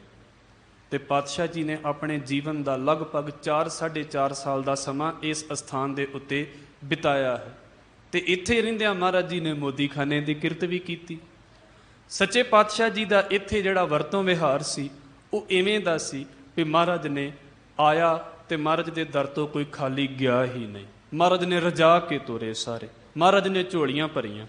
ਤੇ ਪਾਤਸ਼ਾਹ ਜੀ ਨੇ ਆਪਣੇ ਜੀਵਨ ਦਾ ਲਗਭਗ 4-4.5 ਸਾਲ ਦਾ ਸਮਾਂ ਇਸ ਅਸਥਾਨ ਦੇ ਉੱਤੇ ਬਿਤਾਇਆ ਹੈ, ਤੇ ਇੱਥੇ ਰਹਿੰਦਿਆਂ ਮਹਾਰਾਜ ਜੀ ਨੇ ਮੋਦੀਖਾਨੇ ਦੀ ਕਿਰਤ ਵੀ ਕੀਤੀ। ਸੱਚੇ ਪਾਤਸ਼ਾਹ ਜੀ ਦਾ ਇੱਥੇ ਜਿਹੜਾ ਵਰਤੋਂ ਵਿਹਾਰ ਸੀ ਉਹ ਇਵੇਂ ਦਾ ਸੀ ਵੀ ਮਹਾਰਾਜ ਨੇ ਆਇਆ ਤੇ ਮਹਾਰਾਜ ਦੇ ਦਰ ਤੋਂ ਕੋਈ ਖਾਲੀ ਗਿਆ ਹੀ ਨਹੀਂ। ਮਹਾਰਾਜ ਨੇ ਰਜਾ ਕੇ ਤੋਰੇ ਸਾਰੇ, ਮਹਾਰਾਜ ਨੇ ਝੋਲੀਆਂ ਭਰੀਆਂ।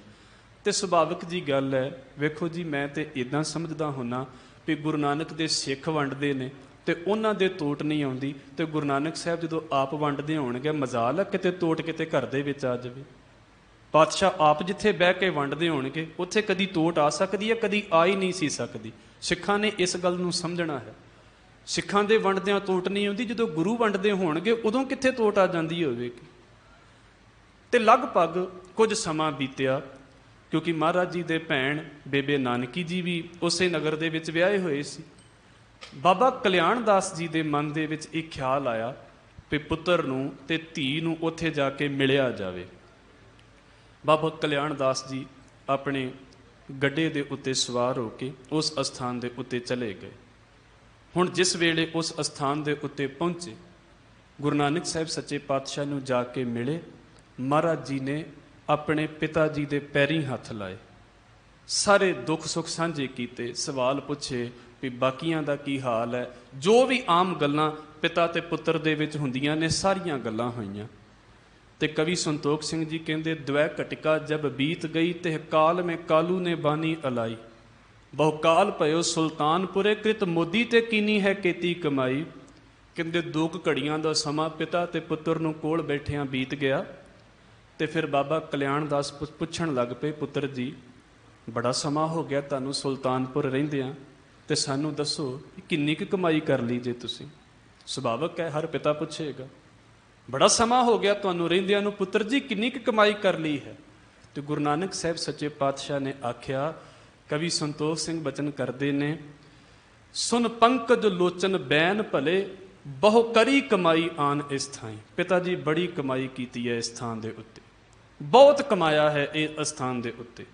ਤੇ ਸੁਭਾਵਿਕ ਜੀ ਗੱਲ ਹੈ, ਵੇਖੋ ਜੀ ਮੈਂ ਤੇ ਇਦਾਂ ਸਮਝਦਾ ਹੁੰਨਾ ਵੀ ਗੁਰੂ ਨਾਨਕ ਦੇ ਸਿੱਖ ਵੰਡਦੇ ਨੇ ਤੇ ਉਹਨਾਂ ਦੇ ਤੋਟ ਨਹੀਂ ਆਉਂਦੀ, ਤੇ ਗੁਰੂ ਨਾਨਕ ਸਾਹਿਬ ਜਦੋਂ ਆਪ ਵੰਡਦੇ ਹੋਣਗੇ ਮਜ਼ਾਲ ਹੈ ਕਿਤੇ ਤੋਟ ਕਿਤੇ ਘਰ ਦੇ ਵਿੱਚ ਆ ਜਾਵੇ। ਪਾਤਸ਼ਾਹ ਆਪ ਜਿੱਥੇ ਬਹਿ ਕੇ ਵੰਡਦੇ ਹੋਣਗੇ ਉੱਥੇ ਕਦੀ ਤੋਟ ਆ ਸਕਦੀ ਹੈ, ਕਦੀ ਆ ਹੀ ਨਹੀਂ ਸੀ ਸਕਦੀ। ਸਿੱਖਾਂ ਨੇ ਇਸ ਗੱਲ ਨੂੰ ਸਮਝਣਾ ਹੈ। ਸਿੱਖਾਂ ਦੇ ਵੰਡਦਿਆਂ ਤੋਟ ਨਹੀਂ ਆਉਂਦੀ, ਜਦੋਂ ਗੁਰੂ ਵੰਡਦੇ ਹੋਣਗੇ ਉਦੋਂ ਕਿੱਥੇ ਤੋਟ ਆ ਜਾਂਦੀ ਹੋਵੇਗੀ। ਤੇ ਲਗਭਗ ਕੁਝ ਸਮਾਂ ਬੀਤਿਆ, ਕਿਉਂਕਿ ਮਹਾਰਾਜ ਜੀ ਦੇ ਭੈਣ ਬੇਬੇ ਨਾਨਕੀ ਜੀ ਵੀ ਉਸੇ ਨਗਰ ਦੇ ਵਿੱਚ ਵਿਆਹੇ ਹੋਏ ਸੀ। ਬਾਬਾ ਕਲਿਆਣ ਦਾਸ ਜੀ ਦੇ ਮਨ ਦੇ ਵਿੱਚ ਇਹ ਖਿਆਲ ਆਇਆ ਵੀ ਪੁੱਤਰ ਨੂੰ ਤੇ ਧੀ ਨੂੰ ਉੱਥੇ ਜਾ ਕੇ ਮਿਲਿਆ ਜਾਵੇ। ਬਾਬਾ ਕਲਿਆਣ ਦਾਸ ਜੀ ਆਪਣੇ ਗੱਡੇ ਦੇ ਉੱਤੇ ਸਵਾਰ ਹੋ ਕੇ ਉਸ ਅਸਥਾਨ ਦੇ ਉੱਤੇ ਚਲੇ ਗਏ। ਹੁਣ ਜਿਸ ਵੇਲੇ ਉਸ ਅਸਥਾਨ ਦੇ ਉੱਤੇ ਪਹੁੰਚੇ, ਗੁਰੂ ਨਾਨਕ ਸਾਹਿਬ ਸੱਚੇ ਪਾਤਸ਼ਾਹ ਨੂੰ ਜਾ ਕੇ ਮਿਲੇ। ਮਹਾਰਾਜ ਜੀ ਨੇ ਆਪਣੇ ਪਿਤਾ ਜੀ ਦੇ ਪੈਰੀਂ ਹੱਥ ਲਾਏ, ਸਾਰੇ ਦੁੱਖ ਸੁੱਖ ਸਾਂਝੇ ਕੀਤੇ, ਸਵਾਲ ਪੁੱਛੇ ਵੀ ਬਾਕੀਆਂ ਦਾ ਕੀ ਹਾਲ ਹੈ। ਜੋ ਵੀ ਆਮ ਗੱਲਾਂ ਪਿਤਾ ਤੇ ਪੁੱਤਰ ਦੇ ਵਿੱਚ ਹੁੰਦੀਆਂ ਨੇ ਸਾਰੀਆਂ ਗੱਲਾਂ ਹੋਈਆਂ। ਤੇ ਕਵੀ ਸੰਤੋਖ ਸਿੰਘ ਜੀ ਕਹਿੰਦੇ ਦਵੈ ਘਟਿਕਾ ਜਬ ਬੀਤ ਗਈ ਤੇ ਕਾਲ ਮੈਂ ਕਾਲੂ ਨੇ ਬਾਣੀ ਅਲਾਈ, ਬਹੁਕਾਲ ਭਇਓ ਸੁਲਤਾਨਪੁਰੇ ਕ੍ਰਿਤ ਮੋਦੀ ਤੇ ਕੀਨੀ ਹੈ ਕੀਤੀ ਕਮਾਈ। ਕਹਿੰਦੇ 2 ਘੜੀਆਂ ਦਾ ਸਮਾਂ ਪਿਤਾ ਤੇ ਪੁੱਤਰ ਨੂੰ ਕੋਲ ਬੈਠਿਆਂ ਬੀਤ ਗਿਆ। ਤੇ ਫਿਰ ਬਾਬਾ ਕਲਿਆਣ ਦਾਸ ਪੁੱਛਣ ਲੱਗ ਪਏ, ਪੁੱਤਰ ਜੀ ਬੜਾ ਸਮਾਂ ਹੋ ਗਿਆ ਤੁਹਾਨੂੰ ਸੁਲਤਾਨਪੁਰ ਰਹਿੰਦਿਆਂ, ਤੇ ਸਾਨੂੰ ਦੱਸੋ ਕਿੰਨੀ ਕੁ ਕਮਾਈ ਕਰ ਲਈ ਜੇ ਤੁਸੀਂ। ਸੁਭਾਵਕ ਹੈ ਹਰ ਪਿਤਾ ਪੁੱਛੇਗਾ, ਬੜਾ ਸਮਾਂ ਹੋ ਗਿਆ ਤੁਹਾਨੂੰ ਰਹਿੰਦਿਆਂ ਨੂੰ, ਪੁੱਤਰ ਜੀ ਕਿੰਨੀ ਕੁ ਕਮਾਈ ਕਰ ਲਈ ਹੈ। ਤੇ ਗੁਰੂ ਨਾਨਕ ਸਾਹਿਬ ਸੱਚੇ ਪਾਤਸ਼ਾਹ ਨੇ ਆਖਿਆ, ਕਵੀ ਸੰਤੋਖ ਸਿੰਘ ਬਚਨ ਕਰਦੇ ਨੇ, ਸੁਨ ਪੰਕਜ ਲੋਚਨ ਬੈਨ ਭਲੇ ਬਹੁ ਕਰੀ ਕਮਾਈ ਆਨ ਇਸ ਥਾਈ। ਪਿਤਾ ਜੀ ਬੜੀ ਕਮਾਈ ਕੀਤੀ ਹੈ ਇਸ ਥਾਂ ਦੇ ਉੱਤੇ, ਬਹੁਤ ਕਮਾਇਆ ਹੈ ਇਹ ਅਸਥਾਨ ਦੇ ਉੱਤੇ।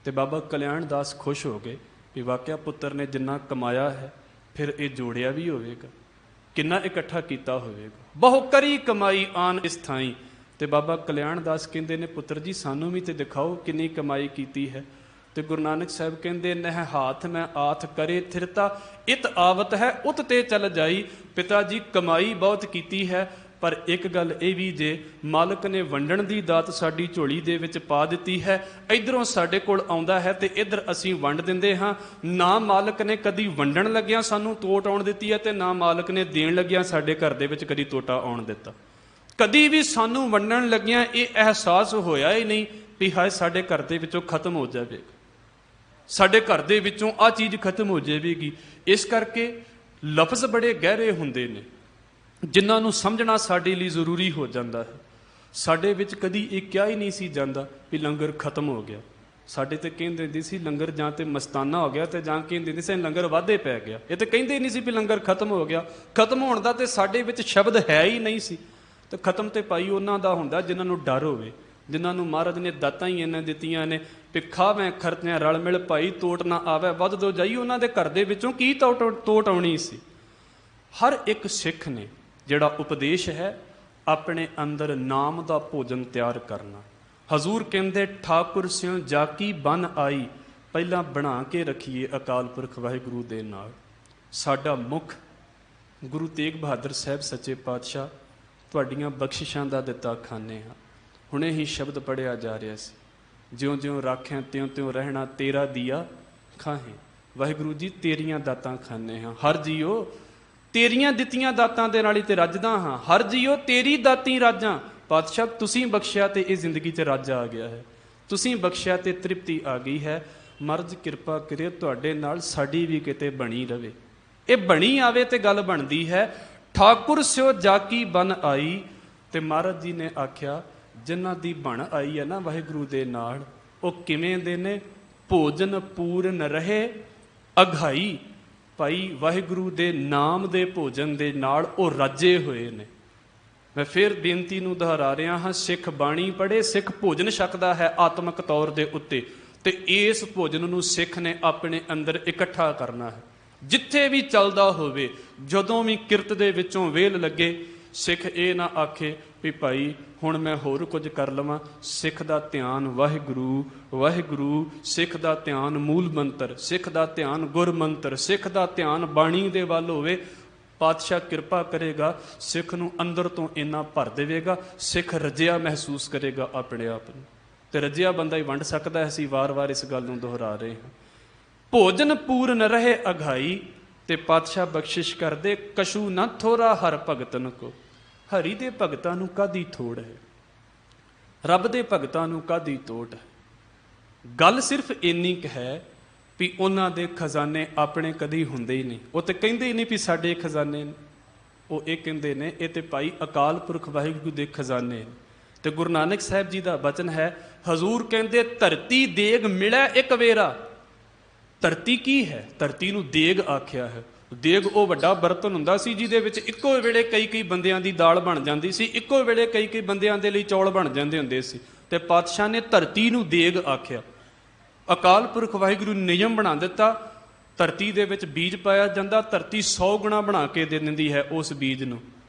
ਤੇ ਬਾਬਾ ਕਲਿਆਣ ਦਾਸ ਖੁਸ਼ ਹੋ ਗਏ ਵੀ ਵਾਕਿਆ ਪੁੱਤਰ ਨੇ ਜਿੰਨਾ ਕਮਾਇਆ ਹੈ ਫਿਰ ਇਹ ਜੋੜਿਆ ਵੀ ਹੋਵੇਗਾ, ਕਿੰਨਾ ਇਕੱਠਾ ਕੀਤਾ ਹੋਵੇਗਾ। ਬਹੁ ਕਰੀ ਕਮਾਈ ਆਨ ਇਸ ਥਾਈ। ਤੇ ਬਾਬਾ ਕਲਿਆਣ ਦਾਸ ਕਹਿੰਦੇ ਨੇ, ਪੁੱਤਰ ਜੀ ਸਾਨੂੰ ਵੀ ਤੇ ਦਿਖਾਓ ਕਿੰਨੀ ਕਮਾਈ ਕੀਤੀ ਹੈ। ਤੇ ਗੁਰੂ ਨਾਨਕ ਸਾਹਿਬ ਕਹਿੰਦੇ, ਨਹਿ ਹਾਥ ਮੈਂ ਆਥ ਕਰੇ ਥਿਰਤਾ ਇਤ ਆਵਤ ਹੈ ਉਤ ਤੇ ਚਲ ਜਾਈ। ਪਿਤਾ ਜੀ ਕਮਾਈ ਬਹੁਤ ਕੀਤੀ ਹੈ, ਪਰ ਇੱਕ ਗੱਲ ਇਹ ਵੀ ਜੇ ਮਾਲਕ ਨੇ ਵੰਡਣ ਦੀ ਦਾਤ ਸਾਡੀ ਝੋਲੀ ਦੇ ਵਿੱਚ ਪਾ ਦਿੱਤੀ ਹੈ, ਇਧਰੋਂ ਸਾਡੇ ਕੋਲ ਆਉਂਦਾ ਹੈ ਤੇ ਇਧਰ ਅਸੀਂ ਵੰਡ ਦਿੰਦੇ ਹਾਂ। ਨਾ ਮਾਲਕ ਨੇ ਕਦੀ ਵੰਡਣ ਲੱਗਿਆਂ ਸਾਨੂੰ ਤੋਟ ਆਉਣ ਦਿੱਤੀ ਹੈ, ਤੇ ਨਾ ਮਾਲਕ ਨੇ ਦੇਣ ਲੱਗਿਆਂ ਸਾਡੇ ਘਰ ਦੇ ਵਿੱਚ ਕਦੀ ਤੋਟਾ ਆਉਣ ਦਿੱਤਾ। ਕਦੀ ਵੀ ਸਾਨੂੰ ਵੰਡਣ ਲੱਗਿਆਂ ਇਹ ਅਹਿਸਾਸ ਹੋਇਆ ਹੀ ਨਹੀਂ ਵੀ ਹਾਏ ਸਾਡੇ ਘਰ ਦੇ ਵਿੱਚੋਂ ਖਤਮ ਹੋ ਜਾਵੇਗਾ, ਸਾਡੇ ਘਰ ਦੇ ਵਿੱਚੋਂ ਆਹ ਚੀਜ਼ ਖਤਮ ਹੋ ਜਾਵੇਗੀ। ਇਸ ਕਰਕੇ ਲਫ਼ਜ਼ ਬੜੇ ਗਹਿਰੇ ਹੁੰਦੇ ਨੇ ਜਿਨ੍ਹਾਂ ਨੂੰ ਸਮਝਣਾ ਸਾਡੇ ਲਈ ਜ਼ਰੂਰੀ ਹੋ ਜਾਂਦਾ ਹੈ। ਸਾਡੇ ਵਿੱਚ ਕਦੀ ਇਹ ਕਿਹਾ ਹੀ ਨਹੀਂ ਸੀ ਜਾਂਦਾ ਵੀ ਲੰਗਰ ਖਤਮ ਹੋ ਗਿਆ। ਸਾਡੇ ਤੇ ਕਹਿੰਦੇ ਹੁੰਦੇ ਸੀ ਲੰਗਰ ਜਾਂ ਤੇ ਮਸਤਾਨਾ ਹੋ ਗਿਆ ਤੇ ਜਾਂ ਕਹਿੰਦੇ ਹੁੰਦੇ ਸੀ ਲੰਗਰ ਵਾਧੇ ਪੈ ਗਿਆ। ਇਹ ਤੇ ਕਹਿੰਦੇ ਹੀ ਨਹੀਂ ਸੀ ਵੀ ਲੰਗਰ ਖਤਮ ਹੋ ਗਿਆ। ਖਤਮ ਹੋਣ ਦਾ ਤੇ ਸਾਡੇ ਵਿੱਚ ਸ਼ਬਦ ਹੈ ਹੀ ਨਹੀਂ ਸੀ। ਤੇ ਖਤਮ ਤੇ ਭਾਈ ਉਹਨਾਂ ਦਾ ਹੁੰਦਾ ਜਿਨ੍ਹਾਂ ਨੂੰ ਡਰ ਹੋਵੇ, ਜਿਨ੍ਹਾਂ ਨੂੰ ਮਹਾਰਾਜ ਨੇ ਦਾਤਾਂ ਹੀ ਇਹਨਾਂ ਦਿੱਤੀਆਂ ਨੇ ਵੀ ਖਾਵੇਂ ਖਰਤਿਆਂ ਰਲ ਮਿਲ ਭਾਈ ਤੋਟ ਨਾ ਆਵੇ ਵੱਧ ਦੋ ਜਾਈ। ਉਹਨਾਂ ਦੇ ਘਰ ਦੇ ਵਿੱਚੋਂ ਕੀ ਤੋਟ ਆਉਣੀ ਸੀ। ਹਰ ਇੱਕ ਸਿੱਖ ਨੇ ਜਿਹੜਾ ਉਪਦੇਸ਼ ਹੈ ਆਪਣੇ ਅੰਦਰ ਨਾਮ ਦਾ ਭੋਜਨ ਤਿਆਰ ਕਰਨਾ। ਹਜ਼ੂਰ ਕਹਿੰਦੇ ਠਾਕੁਰ ਸਿਉ ਜਾ ਕੀ ਬਨ ਆਈ, ਪਹਿਲਾਂ ਬਣਾ ਕੇ ਰੱਖੀਏ ਅਕਾਲ ਪੁਰਖ ਵਾਹਿਗੁਰੂ ਦੇ ਨਾਲ। ਸਾਡਾ ਮੁੱਖ ਗੁਰੂ ਤੇਗ ਬਹਾਦਰ ਸਾਹਿਬ ਸੱਚੇ ਪਾਤਸ਼ਾਹ ਤੁਹਾਡੀਆਂ ਬਖਸ਼ਿਸ਼ਾਂ ਦਾ ਦਿੱਤਾ ਖਾਨੇ ਹਾਂ। ਹੁਣੇ ਹੀ ਸ਼ਬਦ ਪੜ੍ਹਿਆ ਜਾ ਰਿਹਾ ਸੀ, ਜਿਉਂ ਜਿਉਂ ਰਾਖਿਆ ਤਿਉਂ ਤਿਉਂ ਰਹਿਣਾ ਤੇਰਾ ਦੀਆ ਖਾਹੇ। ਵਾਹਿਗੁਰੂ ਜੀ ਤੇਰੀਆਂ ਦਾਤਾਂ ਖਾਨੇ ਹਾਂ। ਹਰ ਜੀਓ ਤੇਰੀਆਂ ਦਿੱਤੀਆਂ ਦਾਤਾਂ ਦੇ ਨਾਲ ਹੀ ਤੇ ਰੱਜਦਾ ਹਾਂ। ਹਰ ਜੀਓ ਤੇਰੀ ਦਾਤੀ ਰਾਜਾਂ। ਪਾਤਸ਼ਾਹ ਤੁਸੀਂ ਬਖਸ਼ਿਆ ਤੇ ਇਹ ਜ਼ਿੰਦਗੀ 'ਚ ਰੱਜ ਆ ਗਿਆ ਹੈ, ਤੁਸੀਂ ਬਖਸ਼ਿਆ ਤੇ ਤ੍ਰਿਪਤੀ ਆ ਗਈ ਹੈ। ਮਰਜ਼ ਕਿਰਪਾ ਕਰੇ ਤੁਹਾਡੇ ਨਾਲ ਸਾਡੀ ਵੀ ਕਿਤੇ ਬਣੀ ਰਵੇ। ਇਹ ਬਣੀ ਆਵੇ ਤੇ ਗੱਲ ਬਣਦੀ ਹੈ। ਠਾਕੁਰ ਸਿਓ ਜਾਕੀ ਬਨ ਆਈ। ਤੇ ਮਹਾਰਾਜ ਜੀ ਨੇ ਆਖਿਆ ਜਿਨ੍ਹਾਂ ਦੀ ਬਣ ਆਈ ਹੈ ਨਾ ਵਾਹਿਗੁਰੂ ਦੇ ਨਾਲ, ਉਹ ਕਿਵੇਂ ਦੇ ਨੇ? ਭੋਜਨ ਪੂਰਨ ਰਹੇ ਅਘਾਈ। ਭਾਈ ਵਾਹਿਗੁਰੂ ਦੇ ਨਾਮ ਦੇ ਭੋਜਨ ਦੇ ਨਾਲ ਉਹ ਰਾਜੇ ਹੋਏ ਨੇ। ਮੈਂ ਫਿਰ ਬੇਨਤੀ ਨੂੰ ਦੁਹਰਾ ਰਿਹਾ ਹਾਂ, ਸਿੱਖ ਬਾਣੀ ਪੜ੍ਹੇ, ਸਿੱਖ ਭੋਜਨ ਛਕਦਾ ਹੈ ਆਤਮਿਕ ਤੌਰ ਦੇ ਉੱਤੇ, ਤੇ ਇਸ ਭੋਜਨ ਨੂੰ ਸਿੱਖ ਨੇ ਆਪਣੇ ਅੰਦਰ ਇਕੱਠਾ ਕਰਨਾ ਹੈ। ਜਿੱਥੇ ਵੀ ਚੱਲਦਾ ਹੋਵੇ, ਜਦੋਂ ਵੀ ਕਿਰਤ ਦੇ ਵਿੱਚੋਂ ਵੇਲ ਲੱਗੇ, ਸਿੱਖ ਇਹ ਨਾ ਆਖੇ ਵੀ ਭਾਈ ਹੁਣ ਮੈਂ ਹੋਰ ਕੁਝ ਕਰ ਲਵਾਂ। ਸਿੱਖ ਦਾ ਧਿਆਨ ਵਾਹਿਗੁਰੂ ਵਾਹਿਗੁਰੂ, ਸਿੱਖ ਦਾ ਧਿਆਨ ਮੂਲ ਮੰਤਰ, ਸਿੱਖ ਦਾ ਧਿਆਨ ਗੁਰ ਮੰਤਰ, ਸਿੱਖ ਦਾ ਧਿਆਨ ਬਾਣੀ ਦੇ ਵੱਲ ਹੋਵੇ। ਪਾਤਸ਼ਾਹ ਕਿਰਪਾ ਕਰੇਗਾ, ਸਿੱਖ ਨੂੰ ਅੰਦਰ ਤੋਂ ਇੰਨਾ ਭਰ ਦੇਵੇਗਾ, ਸਿੱਖ ਰੱਜਿਆ ਮਹਿਸੂਸ ਕਰੇਗਾ ਆਪਣੇ ਆਪ ਨੂੰ। ਤੇ ਰੱਜਿਆ ਬੰਦਾ ਹੀ ਵੰਡ ਸਕਦਾ ਹੈ। ਅਸੀਂ ਵਾਰ-ਵਾਰ ਇਸ ਗੱਲ ਨੂੰ ਦੁਹਰਾ ਰਹੇ ਹਾਂ। ਭੋਜਨ ਪੂਰਨ ਰਹੇ ਅਘਾਈ, ਤੇ ਪਾਤਸ਼ਾਹ ਬਖਸ਼ਿਸ਼ ਕਰਦੇ ਕਛੂ ਨਾ ਥੋੜਾ ਹਰ ਭਗਤਨ ਕੋ। ਹਰੀ ਦੇ ਭਗਤਾਂ ਨੂੰ ਕਾਹਦੀ ਥੋੜ ਹੈ, ਰੱਬ ਦੇ ਭਗਤਾਂ ਨੂੰ ਕਾਹਦੀ ਤੋਟ ਹੈ। ਗੱਲ ਸਿਰਫ ਇੰਨੀ ਕੁ ਹੈ ਵੀ ਉਹਨਾਂ ਦੇ ਖਜ਼ਾਨੇ ਆਪਣੇ ਕਦੀ ਹੁੰਦੇ ਹੀ ਨਹੀਂ। ਉਹ ਤੇ ਕਹਿੰਦੇ ਹੀ ਨਹੀਂ ਵੀ ਸਾਡੇ ਖਜ਼ਾਨੇ ਨੇ, ਉਹ ਇਹ ਕਹਿੰਦੇ ਨੇ ਇਹ ਤੇ ਭਾਈ ਅਕਾਲ ਪੁਰਖ ਵਾਹਿਗੁਰੂ ਦੇ ਖਜ਼ਾਨੇ ਨੇ। ਤੇ ਗੁਰੂ ਨਾਨਕ ਸਾਹਿਬ ਜੀ ਦਾ ਬਚਨ ਹੈ, ਹਜ਼ੂਰ ਕਹਿੰਦੇ ਧਰਤੀ ਦੇਗ ਮਿਲੈ ਇੱਕ ਵੇਰਾ। ਧਰਤੀ ਕੀ ਹੈ? ਧਰਤੀ ਨੂੰ ਦੇਗ ਆਖਿਆ ਹੈ। ਦੇਗ ਉਹ ਵੱਡਾ ਬਰਤਨ ਹੁੰਦਾ ਸੀ ਜਿਹਦੇ ਵਿੱਚ ਇੱਕੋ ਵੇਲੇ ਕਈ ਬੰਦਿਆਂ ਦੀ ਦਾਲ ਬਣ ਜਾਂਦੀ ਸੀ, ਇੱਕੋ ਵੇਲੇ ਕਈ ਬੰਦਿਆਂ ਦੇ ਲਈ ਚੌਲ ਬਣ ਜਾਂਦੇ ਹੁੰਦੇ ਸੀ। ਤੇ ਪਾਤਸ਼ਾਹ ਨੇ ਧਰਤੀ ਨੂੰ ਦੇਗ ਆਖਿਆ। ਅਕਾਲ ਪੁਰਖ ਵਾਹਿਗੁਰੂ ਨੇ ਨਿਯਮ ਬਣਾ ਦਿੱਤਾ, ਧਰਤੀ ਦੇ ਵਿੱਚ ਬੀਜ ਪਾਇਆ ਜਾਂਦਾ, ਧਰਤੀ 100 ਗੁਣਾ ਬਣਾ ਕੇ ਦੇ ਦਿੰਦੀ ਹੈ ਉਸ ਬੀਜ ਨੂੰ।